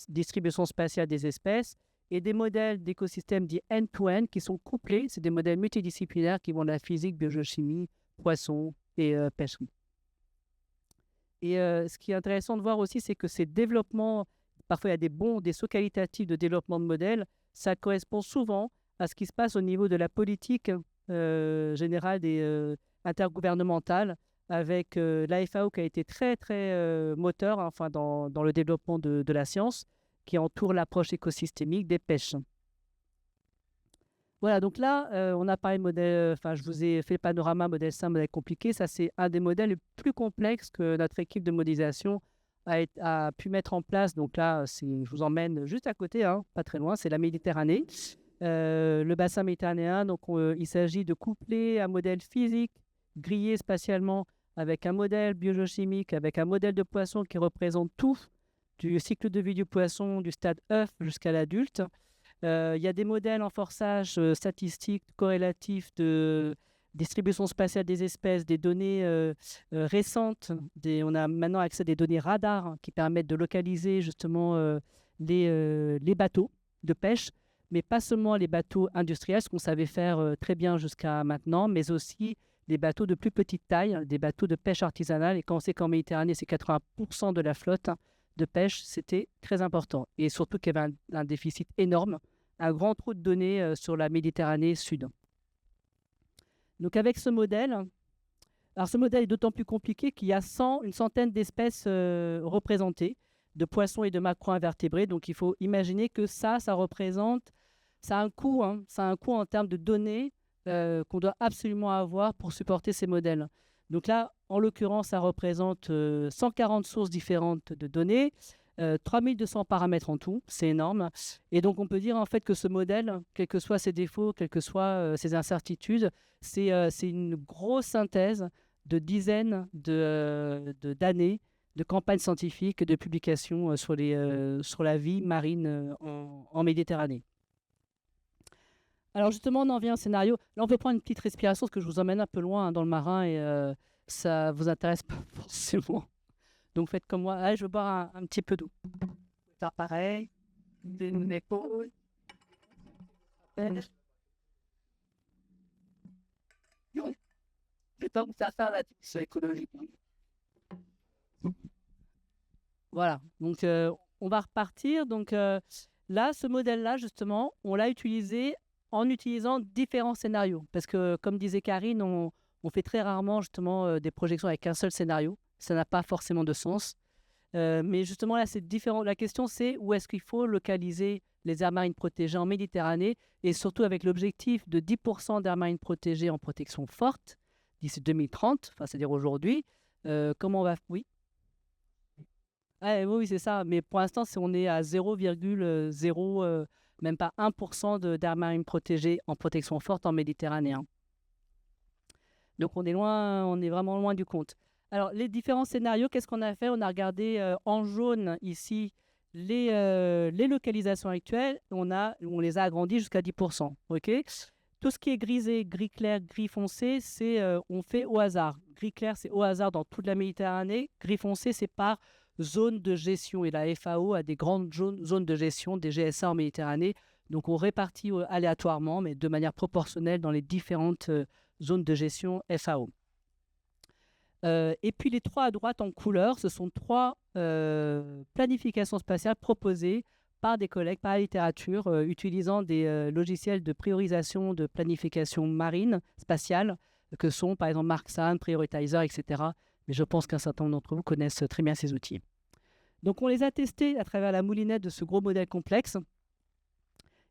distribution spatiale des espèces et des modèles d'écosystèmes dits end-to-end qui sont couplés, c'est des modèles multidisciplinaires qui vont de la physique, biogéochimie, poissons et pêcherie. Et ce qui est intéressant de voir aussi, c'est que ces développements, parfois il y a des sauts qualitatifs de développement de modèles, ça correspond souvent à ce qui se passe au niveau de la politique générale intergouvernementale, avec la FAO qui a été très, très moteur enfin, dans le développement de la science, qui entoure l'approche écosystémique des pêches. Voilà, donc là, on a parlé de modèle, je vous ai fait le panorama modèle simple, modèle compliqué. Ça, c'est un des modèles les plus complexes que notre équipe de modélisation a pu mettre en place. Donc là, je vous emmène juste à côté, hein, pas très loin, c'est la Méditerranée. Le bassin méditerranéen, donc il s'agit de coupler un modèle physique grillé spatialement avec un modèle biogéochimique, avec un modèle de poisson qui représente tout, du cycle de vie du poisson, du stade œuf jusqu'à l'adulte. Il y a des modèles en forçage statistique, corrélatif de distribution spatiale des espèces, des données récentes. On a maintenant accès à des données radar qui permettent de localiser justement les bateaux de pêche, mais pas seulement les bateaux industriels, ce qu'on savait faire très bien jusqu'à maintenant, mais aussi les bateaux de plus petite taille, des bateaux de pêche artisanale. Et quand on sait qu'en Méditerranée, c'est 80% de la flotte de pêche, c'était très important. Et surtout qu'il y avait un déficit énorme, un grand trou de données sur la Méditerranée sud. Donc avec ce modèle, alors ce modèle est d'autant plus compliqué qu'il y a une centaine d'espèces représentées, de poissons et de macro-invertébrés. Donc il faut imaginer que ça représente, ça a un coût en termes de données qu'on doit absolument avoir pour supporter ces modèles. Donc là, en l'occurrence, ça représente 140 sources différentes de données, 3200 paramètres en tout, c'est énorme. Et donc, on peut dire en fait que ce modèle, quels que soient ses défauts, quelles que soient ses incertitudes, c'est une grosse synthèse de dizaines d'années de campagnes scientifiques, de publications sur la vie marine en Méditerranée. Alors justement, on en vient à un scénario. Là, on peut prendre une petite respiration parce que je vous emmène un peu loin dans le marin et ça ne vous intéresse pas forcément. Donc faites comme moi. Allez, je veux boire un petit peu d'eau. Faire pareil. Une épaule. Je pas où ça faire là. C'est écologique. Voilà. Donc on va repartir. Donc là, ce modèle-là, justement, on l'a utilisé en utilisant différents scénarios. Parce que, comme disait Karine, on fait très rarement justement des projections avec un seul scénario. Ça n'a pas forcément de sens. Mais justement, là, c'est différent. La question, c'est où est-ce qu'il faut localiser les aires marines protégées en Méditerranée et surtout avec l'objectif de 10% d'aires marines protégées en protection forte d'ici 2030, c'est-à-dire aujourd'hui. Comment on va... Oui. Oui, c'est ça. Mais pour l'instant, on est à 0,0... même pas 1% d'aires marines protégées en protection forte en Méditerranée. Donc, on est vraiment loin du compte. Alors, les différents scénarios, qu'est-ce qu'on a fait? On a regardé en jaune ici les localisations actuelles. On les a agrandies jusqu'à 10%. Okay, tout ce qui est grisé, gris clair, gris foncé, c'est on fait au hasard. gris clair, c'est au hasard dans toute la Méditerranée. Gris foncé, c'est par zone de gestion. Et la FAO a des grandes zones de gestion, des GSA en Méditerranée. Donc, on répartit aléatoirement, mais de manière proportionnelle dans les différentes zones de gestion FAO. Et puis, les 3 à droite en couleur, ce sont 3 planifications spatiales proposées par des collègues, par la littérature, utilisant des logiciels de priorisation, de planification marine, spatiale, que sont par exemple Marksan, Prioritizer, etc. Mais je pense qu'un certain nombre d'entre vous connaissent très bien ces outils. Donc, on les a testés à travers la moulinette de ce gros modèle complexe.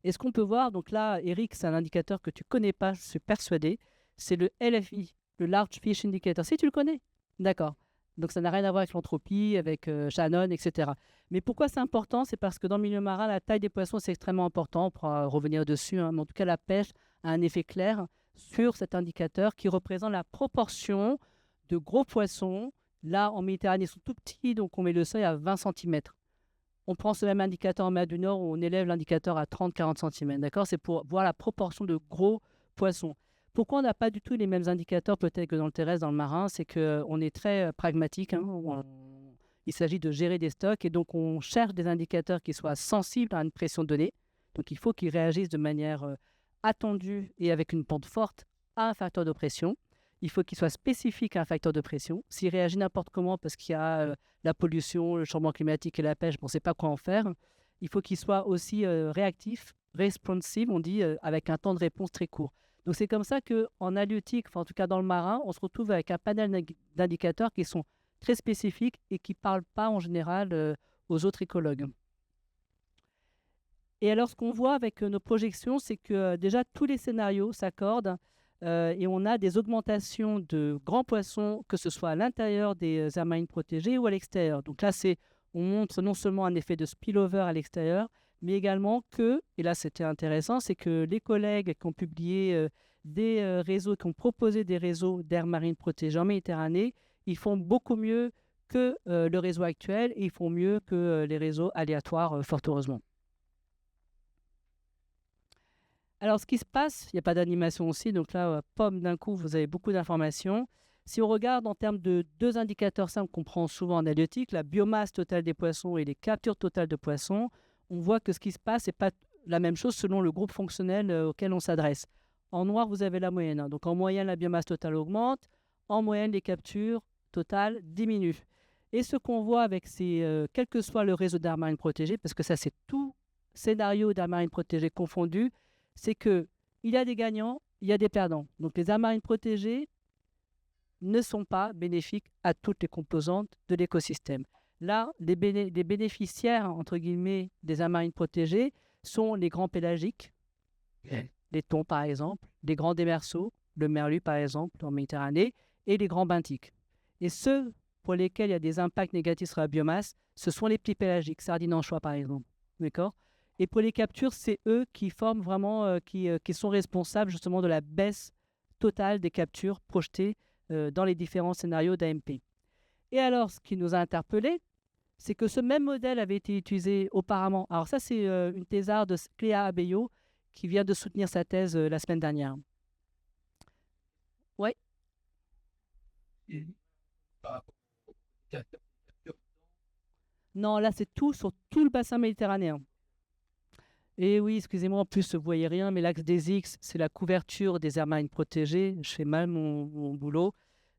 Et ce qu'on peut voir, donc là, Eric, c'est un indicateur que tu ne connais pas, je suis persuadé, c'est le LFI, le Large Fish Indicator. Si tu le connais, d'accord. Donc ça n'a rien à voir avec l'entropie, avec Shannon, etc. Mais pourquoi c'est important? C'est parce que dans le milieu marin, la taille des poissons, c'est extrêmement important. On pourra revenir dessus, hein. Mais en tout cas, la pêche a un effet clair sur cet indicateur qui représente la proportion de gros poissons. Là, en Méditerranée, ils sont tout petits, donc on met le seuil à 20 cm. On prend ce même indicateur en mer du Nord où on élève l'indicateur à 30-40 cm. D'accord? C'est pour voir la proportion de gros poissons. Pourquoi on n'a pas du tout les mêmes indicateurs peut-être que dans le terrestre, dans le marin? C'est qu'on est très pragmatique. Hein. Il s'agit de gérer des stocks et donc on cherche des indicateurs qui soient sensibles à une pression donnée. Donc il faut qu'ils réagissent de manière attendue et avec une pente forte à un facteur de pression. Il faut qu'il soit spécifique à un facteur de pression. S'il réagit n'importe comment parce qu'il y a la pollution, le changement climatique et la pêche, on ne sait pas quoi en faire. Il faut qu'il soit aussi réactif, responsive, on dit, avec un temps de réponse très court. Donc c'est comme ça qu'en halieutique, enfin en tout cas dans le marin, on se retrouve avec un panel d'indicateurs qui sont très spécifiques et qui ne parlent pas en général aux autres écologues. Et alors ce qu'on voit avec nos projections, c'est que déjà tous les scénarios s'accordent et on a des augmentations de grands poissons, que ce soit à l'intérieur des aires marines protégées ou à l'extérieur. Donc là, on montre non seulement un effet de spillover à l'extérieur, mais également que, et là c'était intéressant, c'est que les collègues qui ont publié des réseaux, qui ont proposé des réseaux d'aires marines protégées en Méditerranée, ils font beaucoup mieux que le réseau actuel et ils font mieux que les réseaux aléatoires, fort heureusement. Alors, ce qui se passe, il n'y a pas d'animation aussi, donc là, pomme d'un coup, vous avez beaucoup d'informations. Si on regarde en termes de 2 indicateurs simples qu'on prend souvent en halieutique, la biomasse totale des poissons et les captures totales de poissons, on voit que ce qui se passe n'est pas la même chose selon le groupe fonctionnel auquel on s'adresse. En noir, vous avez la moyenne. Hein. Donc, en moyenne, la biomasse totale augmente. En moyenne, les captures totales diminuent. Et ce qu'on voit avec quel que soit le réseau d'aires marines protégées, parce que ça, c'est tout scénario d'aires marines protégées confondu, c'est qu'il y a des gagnants, il y a des perdants. Donc, les aires marines protégées ne sont pas bénéfiques à toutes les composantes de l'écosystème. Là, les bénéficiaires, entre guillemets, des aires marines protégées sont les grands pélagiques, les thons par exemple, les grands démerceaux, le merlu par exemple en Méditerranée, et les grands benthiques. Et ceux pour lesquels il y a des impacts négatifs sur la biomasse, ce sont les petits pélagiques, sardines anchois par exemple. D'accord ? Et pour les captures, c'est eux qui forment vraiment, qui sont responsables justement de la baisse totale des captures projetées dans les différents scénarios d'AMP. Et alors, ce qui nous a interpellés, c'est que ce même modèle avait été utilisé auparavant. Alors ça, c'est une thésarde de Cléa Abello qui vient de soutenir sa thèse la semaine dernière. Oui. Non, là, c'est tout sur tout le bassin méditerranéen. Et oui, excusez-moi, en plus, vous ne voyez rien, mais l'axe des X, c'est la couverture des aires marines protégées. Je fais mal mon boulot.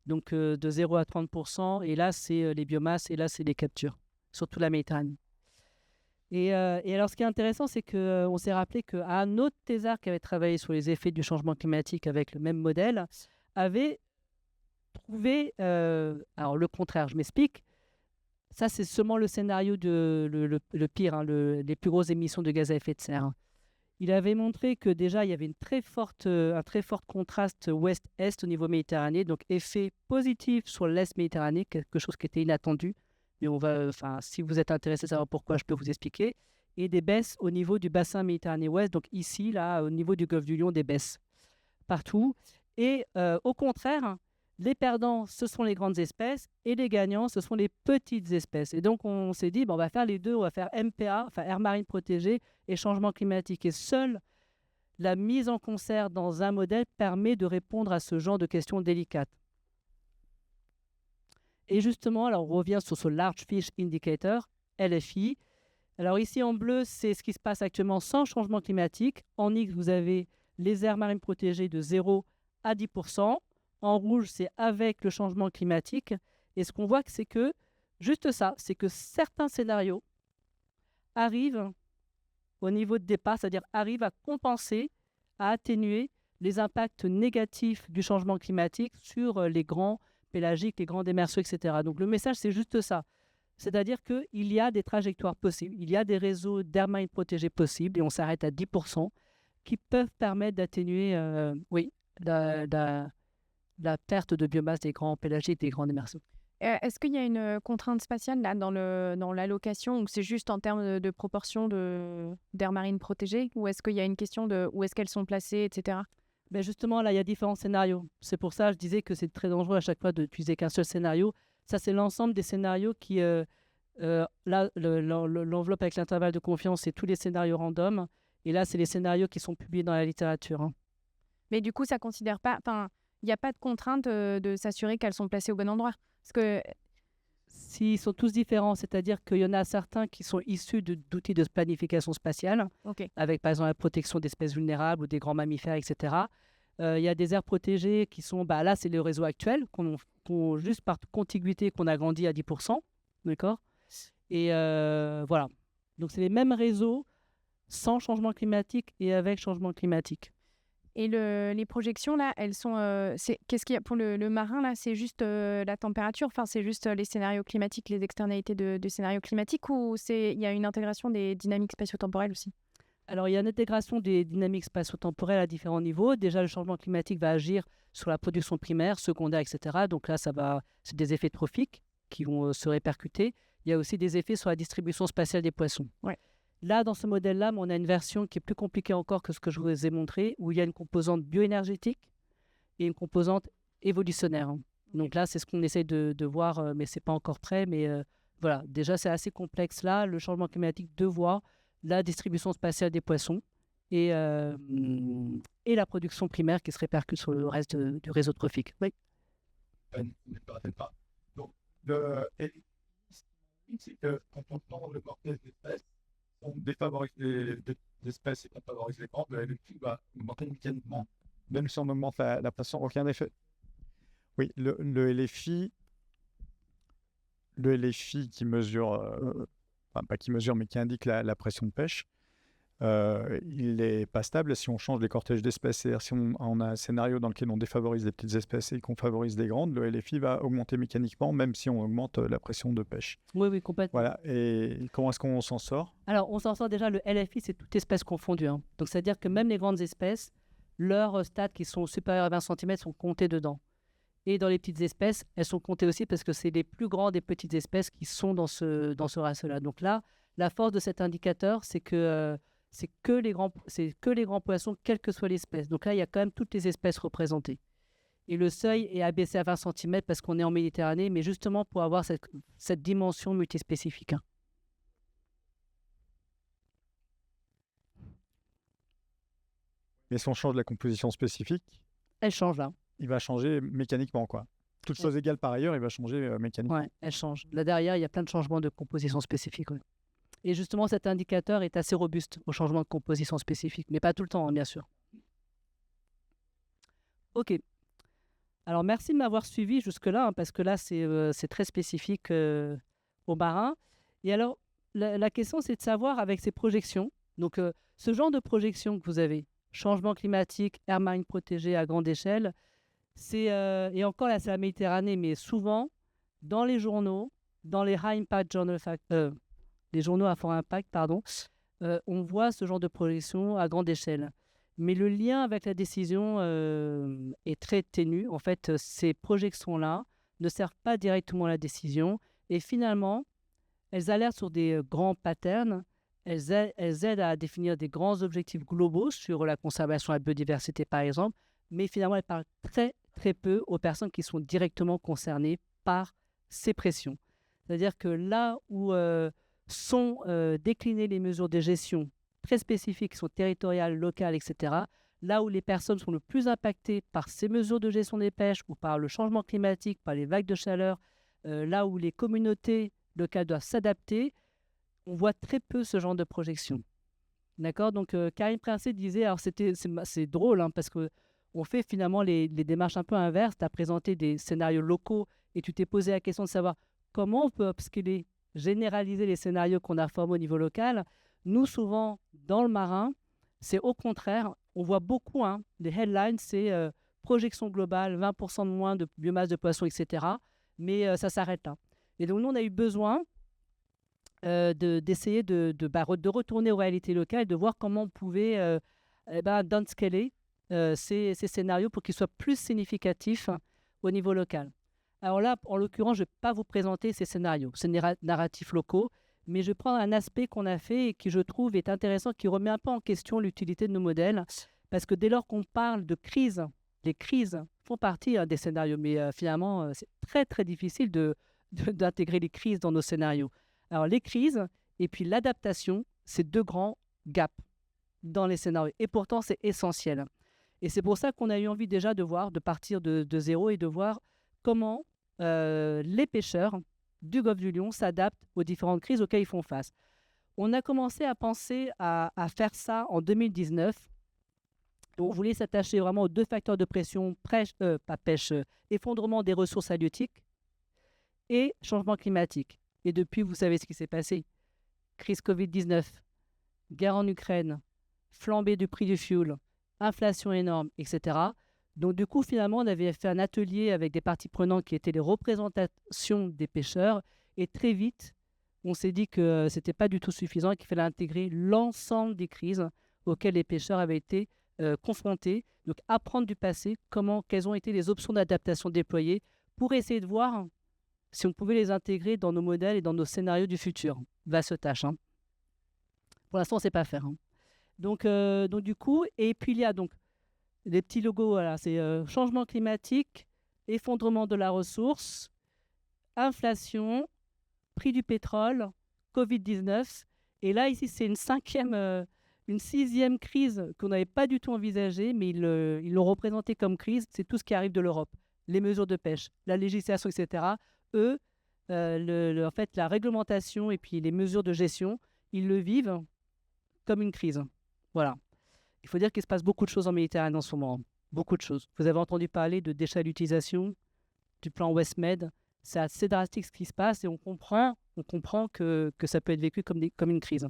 Donc, de 0 à 30%. Et là, c'est les biomasses. Et là, c'est les captures, surtout la Méditerranée. Et alors, ce qui est intéressant, c'est qu'on s'est rappelé qu'un autre thésard qui avait travaillé sur les effets du changement climatique avec le même modèle avait trouvé, alors le contraire, je m'explique. Ça, c'est seulement le scénario le pire, hein, les plus grosses émissions de gaz à effet de serre. Hein. Il avait montré que déjà, il y avait un très fort contraste ouest-est au niveau méditerranéen, donc effet positif sur l'est méditerranéen, quelque chose qui était inattendu. Mais si vous êtes intéressé à savoir pourquoi, je peux vous expliquer. Et des baisses au niveau du bassin méditerranéen ouest, donc ici, là, au niveau du golfe du Lion, des baisses partout. Et au contraire, les perdants, ce sont les grandes espèces, et les gagnants, ce sont les petites espèces. Et donc, on s'est dit, on va faire les deux, on va faire MPA, enfin aire marine protégée et changement climatique. Et seule la mise en concert dans un modèle permet de répondre à ce genre de questions délicates. Et justement, alors on revient sur ce Large Fish Indicator, LFI. Alors ici en bleu, c'est ce qui se passe actuellement sans changement climatique. En X, vous avez les aires marines protégées de 0 à 10%. En rouge, c'est avec le changement climatique. Et ce qu'on voit, c'est que, juste ça, c'est que certains scénarios arrivent au niveau de départ, c'est-à-dire arrivent à compenser, à atténuer les impacts négatifs du changement climatique sur les grands pélagiques, les grands démersaux, etc. Donc le message, c'est juste ça. C'est-à-dire qu'il y a des trajectoires possibles, il y a des réseaux d'aires marines protégées possibles, et on s'arrête à 10%, qui peuvent permettre d'atténuer la perte de biomasse des grands pélagiques, des grands démersaux. Est-ce qu'il y a une contrainte spatiale là, dans l'allocation, ou c'est juste en termes de proportion d'aires marines protégées, ou est-ce qu'il y a une question de où est-ce qu'elles sont placées, etc. Ben justement, là, il y a différents scénarios. C'est pour ça que je disais que c'est très dangereux à chaque fois d'utiliser qu'un seul scénario. Ça, c'est l'ensemble des scénarios qui... là, l'enveloppe avec l'intervalle de confiance, c'est tous les scénarios random. Et là, c'est les scénarios qui sont publiés dans la littérature. Hein. Mais du coup, ça considère pas... Enfin, il n'y a pas de contrainte de s'assurer qu'elles sont placées au bon endroit. Parce que... S'ils sont tous différents, c'est-à-dire qu'il y en a certains qui sont issus d'outils de planification spatiale, avec par exemple la protection d'espèces vulnérables ou des grands mammifères, etc. Il y a des aires protégées qui sont, là c'est le réseau actuel, juste par contiguïté qu'on a grandi à 10%, d'accord. Et voilà, donc c'est les mêmes réseaux sans changement climatique et avec changement climatique. Et les projections, là, elles sont... qu'est-ce qu'il y a pour le marin, là? C'est juste la température? Enfin, c'est juste les scénarios climatiques, les externalités de scénarios climatiques, ou il y a une intégration des dynamiques spatio-temporelles aussi? Alors, il y a une intégration des dynamiques spatio-temporelles à différents niveaux. Déjà, le changement climatique va agir sur la production primaire, secondaire, etc. Donc là, c'est des effets trophiques qui vont se répercuter. Il y a aussi des effets sur la distribution spatiale des poissons. Ouais. Là, dans ce modèle-là, on a une version qui est plus compliquée encore que ce que je vous ai montré, où il y a une composante bioénergétique et une composante évolutionnaire. Donc là, c'est ce qu'on essaie de voir, mais ce n'est pas encore prêt. Mais voilà, déjà, c'est assez complexe là. Le changement climatique, deux voies, la distribution spatiale des poissons et la production primaire qui se répercute sur le reste du réseau trophique. Oui. Donc, c'est que quand on prend le cortège d'espèces, on défavorise les espèces et on favorise les grandes, le LFI va augmenter mécaniquement. Même si on augmente la pression, aucun effet. Oui, le LFI qui mesure, pas qui mesure, mais qui indique la pression de pêche, il n'est pas stable si on change les cortèges d'espèces. C'est-à-dire si on a un scénario dans lequel on défavorise les petites espèces et qu'on favorise les grandes, le LFI va augmenter mécaniquement, même si on augmente la pression de pêche. Oui, complètement. Voilà. Et comment est-ce qu'on s'en sort? Alors, on s'en sort déjà, le LFI, c'est toute espèce confondue. Hein. Donc, c'est-à-dire que même les grandes espèces, leurs stades qui sont supérieurs à 20 cm sont comptés dedans. Et dans les petites espèces, elles sont comptées aussi parce que c'est les plus grandes des petites espèces qui sont dans ce ratio-là. Donc là, la force de cet indicateur, c'est que c'est que les grands poissons, quelle que soit l'espèce. Donc là, il y a quand même toutes les espèces représentées. Et le seuil est abaissé à 20 cm parce qu'on est en Méditerranée, mais justement pour avoir cette dimension multispécifique. Hein. Mais si on change la composition spécifique, elle change là. Il va changer mécaniquement, quoi. Toutes choses égales par ailleurs, il va changer mécaniquement. Oui, elle change. Là derrière, il y a plein de changements de composition spécifique. Ouais. Et justement, cet indicateur est assez robuste au changement de composition spécifique, mais pas tout le temps, hein, bien sûr. OK. Alors, merci de m'avoir suivi jusque-là, hein, parce que là, c'est très spécifique aux marins. Et alors, la question, c'est de savoir avec ces projections, donc ce genre de projection que vous avez, changement climatique, aire marine protégée à grande échelle, et encore là, c'est la Méditerranée, mais souvent, dans les journaux, dans les high impact journal les journaux à fort impact, on voit ce genre de projection à grande échelle. Mais le lien avec la décision est très ténu. En fait, ces projections-là ne servent pas directement à la décision. Et finalement, elles alertent sur des grands patterns. Elles aident à définir des grands objectifs globaux sur la conservation de la biodiversité, par exemple. Mais finalement, elles parlent très, très peu aux personnes qui sont directement concernées par ces pressions. C'est-à-dire que là où sont déclinées les mesures de gestion très spécifiques, qui sont territoriales, locales, etc., là où les personnes sont le plus impactées par ces mesures de gestion des pêches ou par le changement climatique, par les vagues de chaleur, là où les communautés locales doivent s'adapter, on voit très peu ce genre de projection. D'accord? Donc, Karim Princé disait, alors c'est drôle, hein, parce qu'on fait finalement les démarches un peu inverses. Tu as présenté des scénarios locaux et tu t'es posé la question de savoir comment on peut upscaler, généraliser les scénarios qu'on a formés au niveau local. Nous, souvent, dans le marin, c'est au contraire, on voit beaucoup, hein, les headlines, c'est projection globale, 20% de moins de biomasse de poisson, etc. Mais ça s'arrête là. Et donc, nous, on a eu besoin d'essayer de retourner aux réalités locales et de voir comment on pouvait downscaler ces scénarios pour qu'ils soient plus significatifs au niveau local. Alors là, en l'occurrence, je ne vais pas vous présenter ces scénarios, ces narratifs locaux, mais je prends un aspect qu'on a fait et qui, je trouve, est intéressant, qui remet un peu en question l'utilité de nos modèles, parce que dès lors qu'on parle de crise, les crises font partie des scénarios, mais finalement, c'est très, très difficile d'intégrer les crises dans nos scénarios. Alors, les crises et puis l'adaptation, c'est deux grands gaps dans les scénarios. Et pourtant, c'est essentiel. Et c'est pour ça qu'on a eu envie déjà de partir de zéro et de voir comment les pêcheurs du golfe du Lion s'adaptent aux différentes crises auxquelles ils font face. On a commencé à penser à faire ça en 2019. On voulait s'attacher vraiment aux deux facteurs de pression, effondrement des ressources halieutiques et changement climatique. Et depuis, vous savez ce qui s'est passé. Crise Covid-19, guerre en Ukraine, flambée du prix du fuel, inflation énorme, etc. Donc du coup, finalement, on avait fait un atelier avec des parties prenantes qui étaient les représentations des pêcheurs. Et très vite, on s'est dit que ce n'était pas du tout suffisant et qu'il fallait intégrer l'ensemble des crises auxquelles les pêcheurs avaient été confrontés. Donc apprendre du passé, quelles ont été les options d'adaptation déployées pour essayer de voir si on pouvait les intégrer dans nos modèles et dans nos scénarios du futur. Vaste tâche. Hein. Pour l'instant, on ne sait pas faire. Hein. Donc du coup, et puis il y a donc les petits logos, voilà, c'est changement climatique, effondrement de la ressource, inflation, prix du pétrole, Covid-19. Et là, ici, c'est une sixième crise qu'on n'avait pas du tout envisagée, mais ils l'ont représentée comme crise. C'est tout ce qui arrive de l'Europe. Les mesures de pêche, la législation, etc. Eux, en fait, la réglementation et puis les mesures de gestion, ils le vivent comme une crise. Voilà. Il faut dire qu'il se passe beaucoup de choses en Méditerranée en ce moment. Beaucoup de choses. Vous avez entendu parler de déchalutisation, du plan WestMed. C'est assez drastique ce qui se passe et on comprend que ça peut être vécu comme une crise.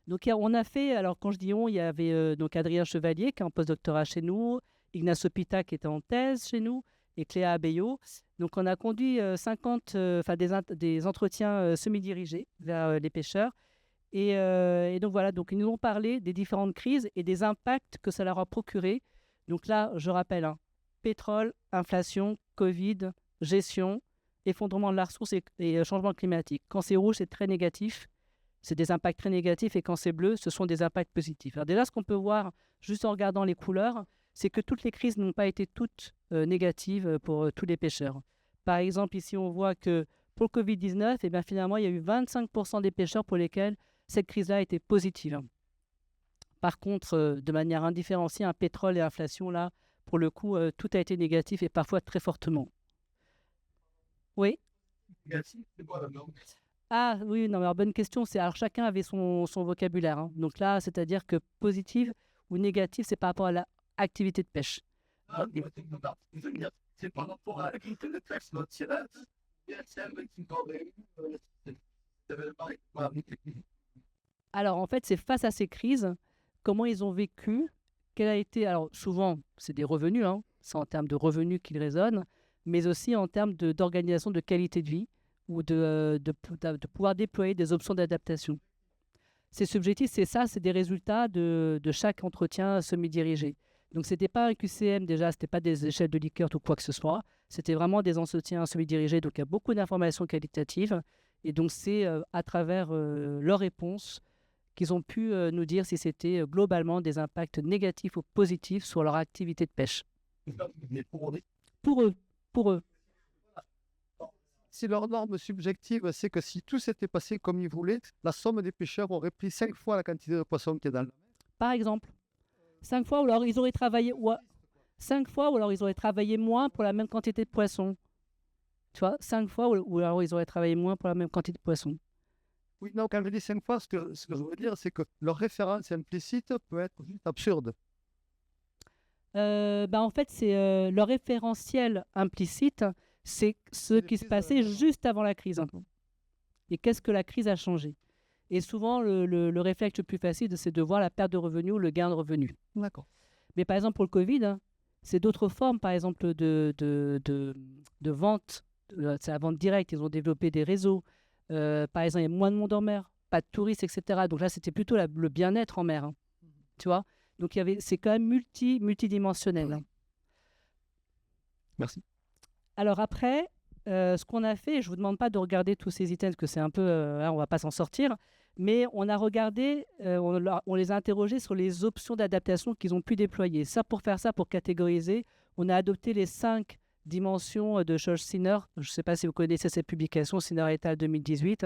Donc on a fait, alors quand je dis on, il y avait donc Adrien Chevalier qui est en postdoctorat chez nous, Ignacio Pita qui était en thèse chez nous et Cléa Abello. Donc on a conduit des entretiens semi-dirigés vers les pêcheurs. Et donc voilà, donc ils nous ont parlé des différentes crises et des impacts que ça leur a procuré. Donc là, je rappelle, hein, pétrole, inflation, Covid, gestion, effondrement de la ressource et changement climatique. Quand c'est rouge, c'est très négatif. C'est des impacts très négatifs et quand c'est bleu, ce sont des impacts positifs. Alors déjà, ce qu'on peut voir juste en regardant les couleurs, c'est que toutes les crises n'ont pas été toutes négatives pour tous les pêcheurs. Par exemple, ici, on voit que pour le Covid-19, eh bien, finalement, il y a eu 25% des pêcheurs pour lesquels cette crise-là était positive. Par contre, de manière indifférenciée, un pétrole et inflation, là, pour le coup, tout a été négatif et parfois très fortement. Oui? Négatif, c'est quoi la norme? Ah oui, non, mais alors, bonne question. Alors, chacun avait son vocabulaire. Hein. Donc là, c'est-à-dire que positive ou négative, c'est par rapport à l'activité de pêche. Ah, c'est par rapport à l'activité de pêche. Alors, en fait, c'est face à ces crises, comment ils ont vécu, quel a été... Alors, souvent, c'est des revenus, hein, c'est en termes de revenus qu'ils résonnent, mais aussi en termes d'organisation de qualité de vie ou de pouvoir déployer des options d'adaptation. C'est subjectif, c'est ça, c'est des résultats de chaque entretien semi-dirigé. Donc, ce n'était pas un QCM déjà, ce n'était pas des échelles de Likert ou quoi que ce soit, c'était vraiment des entretiens semi-dirigés, donc il y a beaucoup d'informations qualitatives, et donc c'est à travers leurs réponses qu'ils ont pu nous dire si c'était globalement des impacts négatifs ou positifs sur leur activité de pêche. Pour eux. Si leur norme subjective, c'est que si tout s'était passé comme ils voulaient, la somme des pêcheurs aurait pris 5 fois la quantité de poissons qui est dans la mer. Par exemple, 5 fois, ou alors ils auraient travaillé 5 fois, ou alors ils auraient travaillé moins pour la même quantité de poissons. Tu vois, 5 fois, ou alors ils auraient travaillé moins pour la même quantité de poissons. Oui, non, quand je dis 5 fois, ce que je veux dire, c'est que leur référence implicite peut être juste absurde. En fait, c'est leur référentiel implicite, c'est ce Les qui se crises, passait non. juste avant la crise. Et qu'est-ce que la crise a changé? Et souvent, le réflexe le plus facile, c'est de voir la perte de revenus ou le gain de revenus. D'accord. Mais par exemple, pour le Covid, c'est d'autres formes, par exemple, de vente. C'est la vente directe. Ils ont développé des réseaux. Par exemple, il y a moins de monde en mer, pas de touristes, etc. Donc là, c'était plutôt le bien-être en mer. Tu vois? Donc, c'est quand même multidimensionnel. Merci. Alors après, ce qu'on a fait, je ne vous demande pas de regarder tous ces items, parce que c'est un peu, on ne va pas s'en sortir, mais on a regardé, on les a interrogés sur les options d'adaptation qu'ils ont pu déployer. Pour faire ça, pour catégoriser, on a adopté les 5 dimensions de George Sinner. Je ne sais pas si vous connaissez cette publication, Sinner et al. 2018.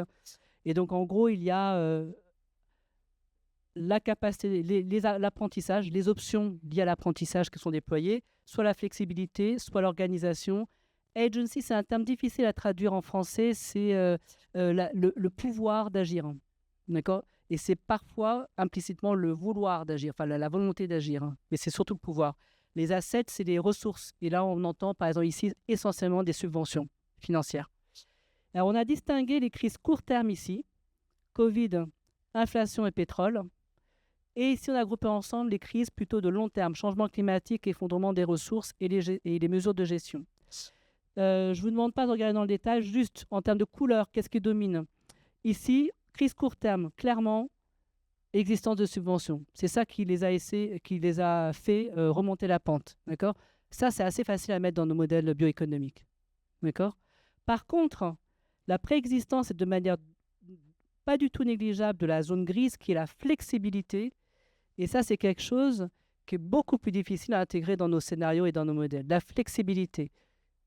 Et donc, en gros, il y a la capacité, l'apprentissage, les options liées à l'apprentissage qui sont déployées, soit la flexibilité, soit l'organisation. Agency, c'est un terme difficile à traduire en français, c'est le pouvoir d'agir. D'accord? Et c'est parfois implicitement le vouloir d'agir, enfin la volonté d'agir, mais c'est surtout le pouvoir. Les assets, c'est les ressources. Et là, on entend par exemple ici essentiellement des subventions financières. Alors, on a distingué les crises court terme ici, Covid, inflation et pétrole. Et ici, on a groupé ensemble les crises plutôt de long terme, changement climatique, effondrement des ressources et les mesures de gestion. Je ne vous demande pas de regarder dans le détail, juste en termes de couleur, qu'est-ce qui domine? Ici, crise court terme, clairement, existence de subventions. C'est ça qui les a fait remonter la pente. D'accord? Ça, c'est assez facile à mettre dans nos modèles bioéconomiques. D'accord? Par contre, la préexistence est de manière pas du tout négligeable de la zone grise qui est la flexibilité. Et ça, c'est quelque chose qui est beaucoup plus difficile à intégrer dans nos scénarios et dans nos modèles. La flexibilité.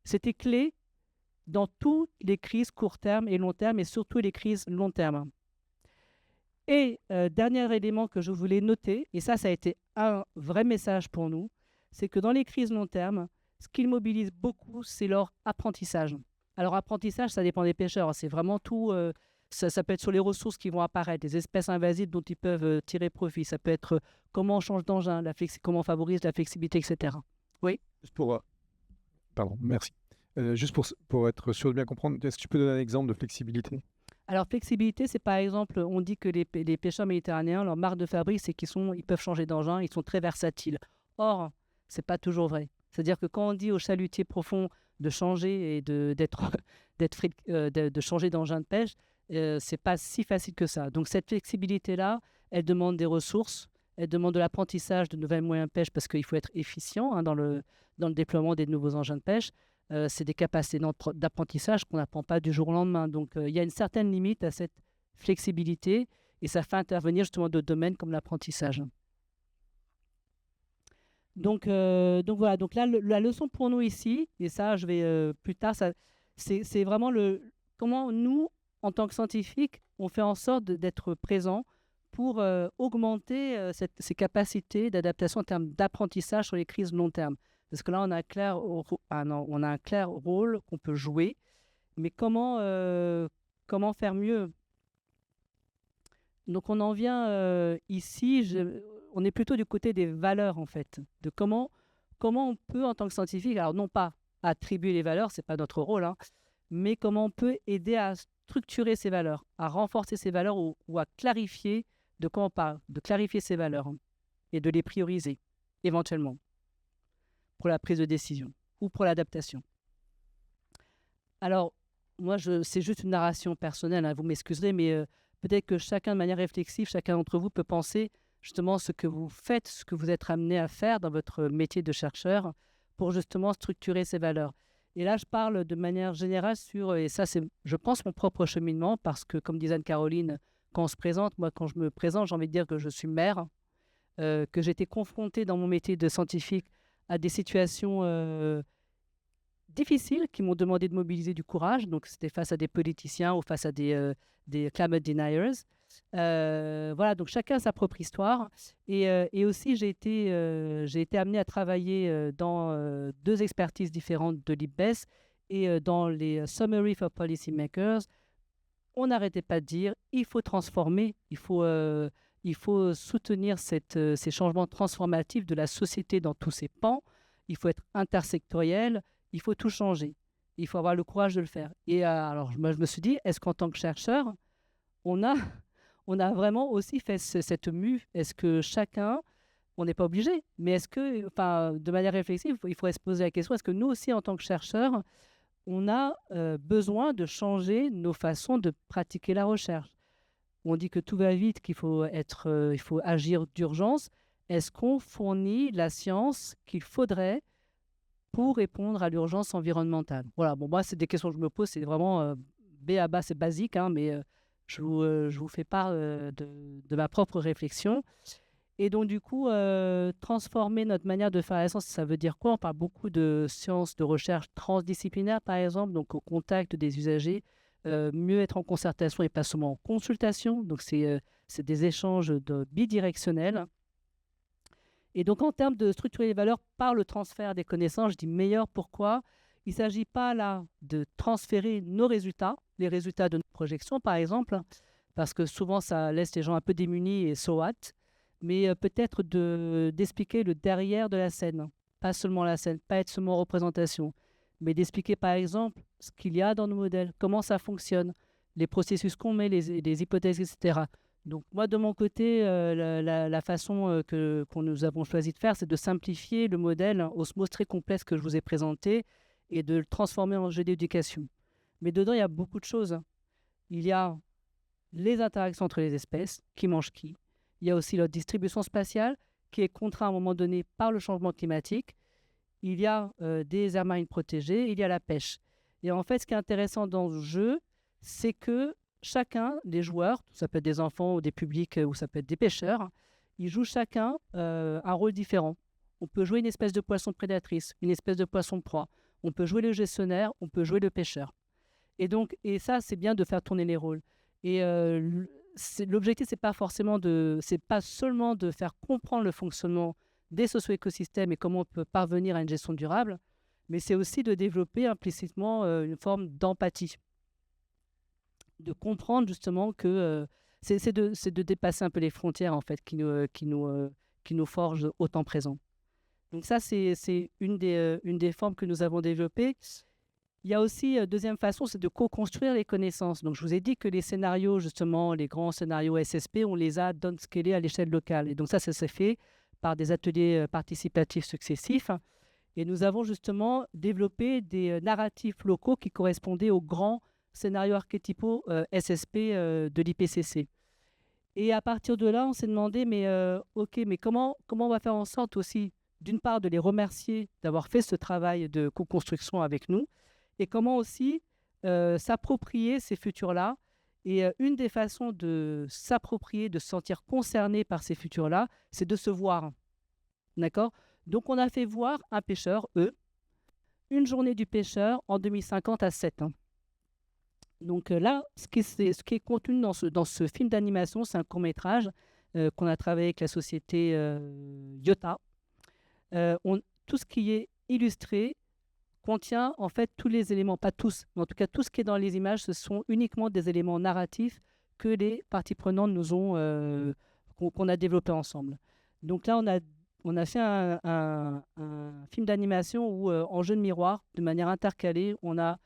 C'était clé dans toutes les crises court terme et long terme, et surtout les crises long terme. Et dernier élément que je voulais noter, et ça a été un vrai message pour nous, c'est que dans les crises long terme, ce qui mobilise beaucoup, c'est leur apprentissage. Alors, apprentissage, ça dépend des pêcheurs. C'est vraiment tout. Ça peut être sur les ressources qui vont apparaître, des espèces invasives dont ils peuvent tirer profit. Ça peut être comment on change d'engin, comment on favorise la flexibilité, etc. Oui. Juste pour... Pardon, merci. Juste pour être sûr de bien comprendre, est-ce que tu peux donner un exemple de flexibilité? Alors, flexibilité, c'est par exemple, on dit que les pêcheurs méditerranéens, leur marque de fabrique, c'est qu'ils peuvent changer d'engin, ils sont très versatiles. Or, ce n'est pas toujours vrai. C'est-à-dire que quand on dit aux chalutiers profonds de changer et de changer d'engin de pêche, c'est pas si facile que ça. Donc, cette flexibilité-là, elle demande des ressources, elle demande de l'apprentissage de nouveaux moyens de pêche parce qu'il faut être efficient dans le déploiement des nouveaux engins de pêche. C'est des capacités d'apprentissage qu'on n'apprend pas du jour au lendemain. Donc, il y a une certaine limite à cette flexibilité et ça fait intervenir justement d'autres domaines comme l'apprentissage. Donc voilà. Donc là, la leçon pour nous ici, et ça, je vais plus tard, c'est vraiment comment nous, en tant que scientifiques, on fait en sorte d'être présents pour augmenter ces capacités d'adaptation en termes d'apprentissage sur les crises long terme. Parce que là, on a un clair rôle qu'on peut jouer. Mais comment faire mieux? Donc, on en vient ici, on est plutôt du côté des valeurs, en fait. De comment on peut, en tant que scientifique, alors non pas attribuer les valeurs, ce n'est pas notre rôle, mais comment on peut aider à structurer ces valeurs, à renforcer ces valeurs ou à clarifier de quoi on parle, de clarifier ces valeurs et de les prioriser, éventuellement, pour la prise de décision ou pour l'adaptation. Alors, moi, c'est juste une narration personnelle, vous m'excuserez, mais peut-être que chacun, de manière réflexive, chacun d'entre vous peut penser justement ce que vous faites, ce que vous êtes amené à faire dans votre métier de chercheur pour justement structurer ces valeurs. Et là, je parle de manière générale et ça, c'est, je pense, mon propre cheminement, parce que, comme disait Anne-Caroline, quand on se présente, moi, quand je me présente, j'ai envie de dire que je suis mère, que j'ai été confrontée dans mon métier de scientifique à des situations difficiles qui m'ont demandé de mobiliser du courage. Donc, c'était face à des politiciens ou face à des climate deniers. Voilà, donc chacun a sa propre histoire. Et aussi, j'ai été amenée à travailler dans 2 expertises différentes de l'IPBES Et dans les Summary for Policymakers, on n'arrêtait pas de dire il faut transformer, il faut soutenir ces changements transformatifs de la société dans tous ses pans, il faut être intersectoriel, il faut tout changer, il faut avoir le courage de le faire. Et alors, moi, je me suis dit, est-ce qu'en tant que chercheur, on a vraiment aussi fait cette mue? Est-ce que chacun, on n'est pas obligé, mais est-ce que, enfin, de manière réflexive, il faudrait se poser la question, est-ce que nous aussi, en tant que chercheurs, on a besoin de changer nos façons de pratiquer la recherche? On dit que tout va vite, qu'il faut il faut agir d'urgence. Est-ce qu'on fournit la science qu'il faudrait pour répondre à l'urgence environnementale? Voilà, bon, moi, c'est des questions que je me pose, c'est vraiment B à bas, c'est basique, hein, mais je vous fais part de ma propre réflexion. Et donc, du coup, transformer notre manière de faire la science, ça veut dire quoi? On parle beaucoup de sciences de recherche transdisciplinaire, par exemple, donc au contact des usagers, mieux être en concertation et pas seulement en consultation. Donc, c'est des échanges bidirectionnels. Et donc, en termes de structurer les valeurs par le transfert des connaissances, je dis meilleur. Pourquoi? Il ne s'agit pas là de transférer nos résultats, les résultats de nos projections, par exemple, parce que souvent, ça laisse les gens un peu démunis et so what, mais peut-être d'expliquer le derrière de la scène, pas seulement la scène, pas être seulement en représentation, mais d'expliquer, par exemple, ce qu'il y a dans nos modèles, comment ça fonctionne, les processus qu'on met, les hypothèses, etc. Donc moi, de mon côté, la façon que nous avons choisi de faire, c'est de simplifier le modèle Osmose très complexe que je vous ai présenté et de le transformer en jeu d'éducation. Mais dedans, il y a beaucoup de choses. Il y a les interactions entre les espèces, qui mangent qui. Il y a aussi leur distribution spatiale, qui est contrainte à un moment donné par le changement climatique. Il y a des aires marines protégées, il y a la pêche. Et en fait, ce qui est intéressant dans ce jeu, c'est que chacun des joueurs, ça peut être des enfants ou des publics ou ça peut être des pêcheurs, ils jouent chacun un rôle différent. On peut jouer une espèce de poisson prédatrice, une espèce de poisson proie. On peut jouer le gestionnaire, on peut jouer le pêcheur. Et ça, c'est bien de faire tourner les rôles. Et l'objectif, c'est pas seulement de faire comprendre le fonctionnement des socio-écosystèmes et comment on peut parvenir à une gestion durable, mais c'est aussi de développer implicitement une forme d'empathie. De comprendre justement que c'est de dépasser un peu les frontières en fait qui nous forgent au temps présent. Donc ça, c'est une des formes que nous avons développées. Il y a aussi, deuxième façon, c'est de co-construire les connaissances. Donc je vous ai dit que les scénarios, justement, les grands scénarios SSP, on les a downscalés à l'échelle locale. Et donc ça s'est fait par des ateliers participatifs successifs. Et nous avons justement développé des narratifs locaux qui correspondaient aux grands scénarios archétypaux SSP de l'IPCC. Et à partir de là, on s'est demandé, mais comment on va faire en sorte aussi, d'une part, de les remercier d'avoir fait ce travail de co-construction avec nous, et comment aussi s'approprier ces futurs-là. Et une des façons de s'approprier, de se sentir concerné par ces futurs-là, c'est de se voir. D'accord? Donc, on a fait voir un pêcheur, une journée du pêcheur en 2050 à 7 ans. Donc là, ce qui est contenu dans ce film d'animation, c'est un court-métrage qu'on a travaillé avec la société Iota. Tout ce qui est illustré contient en fait tous les éléments, pas tous, mais en tout cas tout ce qui est dans les images, ce sont uniquement des éléments narratifs que les parties prenantes nous ont, qu'on a développé ensemble. Donc là, on a fait un film d'animation où, en jeu de miroir, de manière intercalée, on a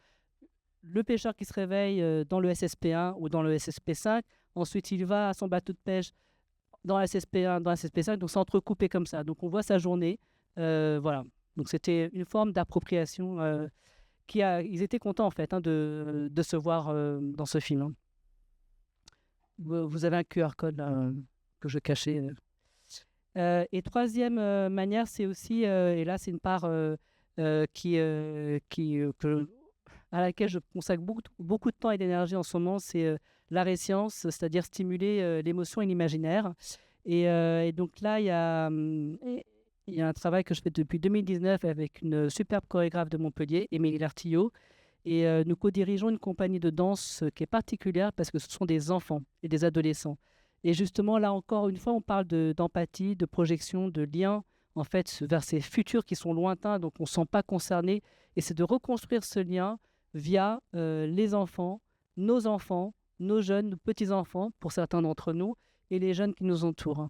le pêcheur qui se réveille dans le SSP1 ou dans le SSP5. Ensuite, il va à son bateau de pêche dans le SSP1, dans le SSP5. Donc, c'est entrecoupé comme ça. Donc, on voit sa journée. Voilà. Donc, c'était une forme d'appropriation. Ils étaient contents, en fait, de se voir dans ce film. Hein. Vous avez un QR code là, que je cachais. Et troisième manière, c'est aussi, et là, c'est une part à laquelle je consacre beaucoup de temps et d'énergie en ce moment, c'est l'arrêt science, c'est-à-dire stimuler l'émotion et l'imaginaire. Et donc là, il y a un travail que je fais depuis 2019 avec une superbe chorégraphe de Montpellier, Émilie Lartillot. Et nous co-dirigeons une compagnie de danse qui est particulière parce que ce sont des enfants et des adolescents. Et justement, là encore une fois, on parle d'empathie, de projection, de lien en fait, vers ces futurs qui sont lointains, donc on ne se sent pas concerné. Et c'est de reconstruire ce lien via les enfants, nos jeunes, nos petits-enfants, pour certains d'entre nous, et les jeunes qui nous entourent.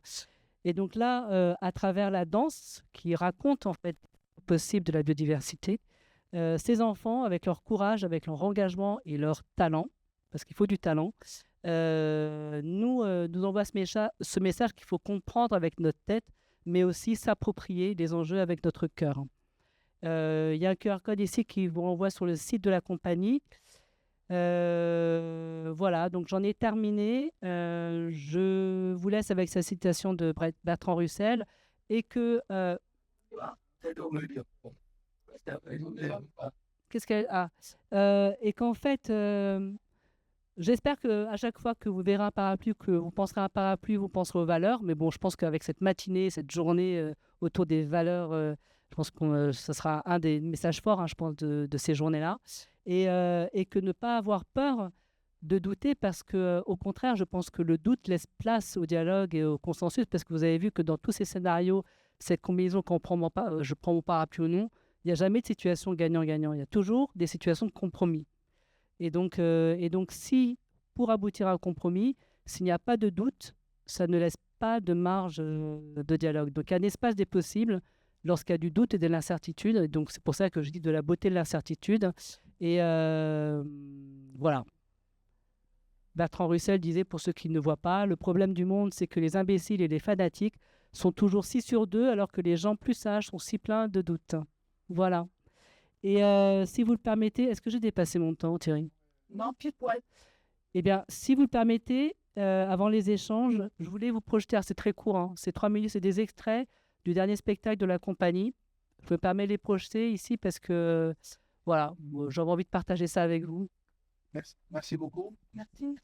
Et donc là, à travers la danse, qui raconte en fait le possible de la biodiversité, ces enfants, avec leur courage, avec leur engagement et leur talent, parce qu'il faut du talent, nous envoient ce message qu'il faut comprendre avec notre tête, mais aussi s'approprier des enjeux avec notre cœur. Il y a un QR code ici qui vous renvoie sur le site de la compagnie. Voilà, donc j'en ai terminé. Je vous laisse avec sa citation de Bertrand Russell et que... Qu'est-ce qu'elle a et qu'en fait, j'espère qu'à chaque fois que vous verrez un parapluie, que vous penserez à un parapluie, vous penserez aux valeurs. Mais bon, je pense qu'avec cette matinée, cette journée autour des valeurs, je pense que ce sera un des messages forts, hein, je pense, de ces journées-là. Et que ne pas avoir peur de douter parce qu'au contraire, je pense que le doute laisse place au dialogue et au consensus parce que vous avez vu que dans tous ces scénarios, cette combinaison, quand je prends mon parapluie ou non, il n'y a jamais de situation gagnant-gagnant. Il y a toujours des situations de compromis. Et donc, si, pour aboutir à un compromis, s'il n'y a pas de doute, ça ne laisse pas de marge de dialogue. Donc, il y a un espace des possibles lorsqu'il y a du doute et de l'incertitude. Et donc, c'est pour ça que je dis de la beauté de l'incertitude. Et voilà. Bertrand Russell disait, pour ceux qui ne voient pas, le problème du monde, c'est que les imbéciles et les fanatiques sont toujours 6 sur 2, alors que les gens plus sages sont si pleins de doutes. Voilà. Et si vous le permettez, est-ce que j'ai dépassé mon temps, Thierry? Non, pile poil. Eh bien, si vous le permettez, avant les échanges, je voulais vous projeter, c'est très court, hein, c'est 3 minutes, c'est des extraits du dernier spectacle de la compagnie. Je me permets de les projeter ici parce que, voilà, j'avais envie de partager ça avec vous. Merci beaucoup. Merci.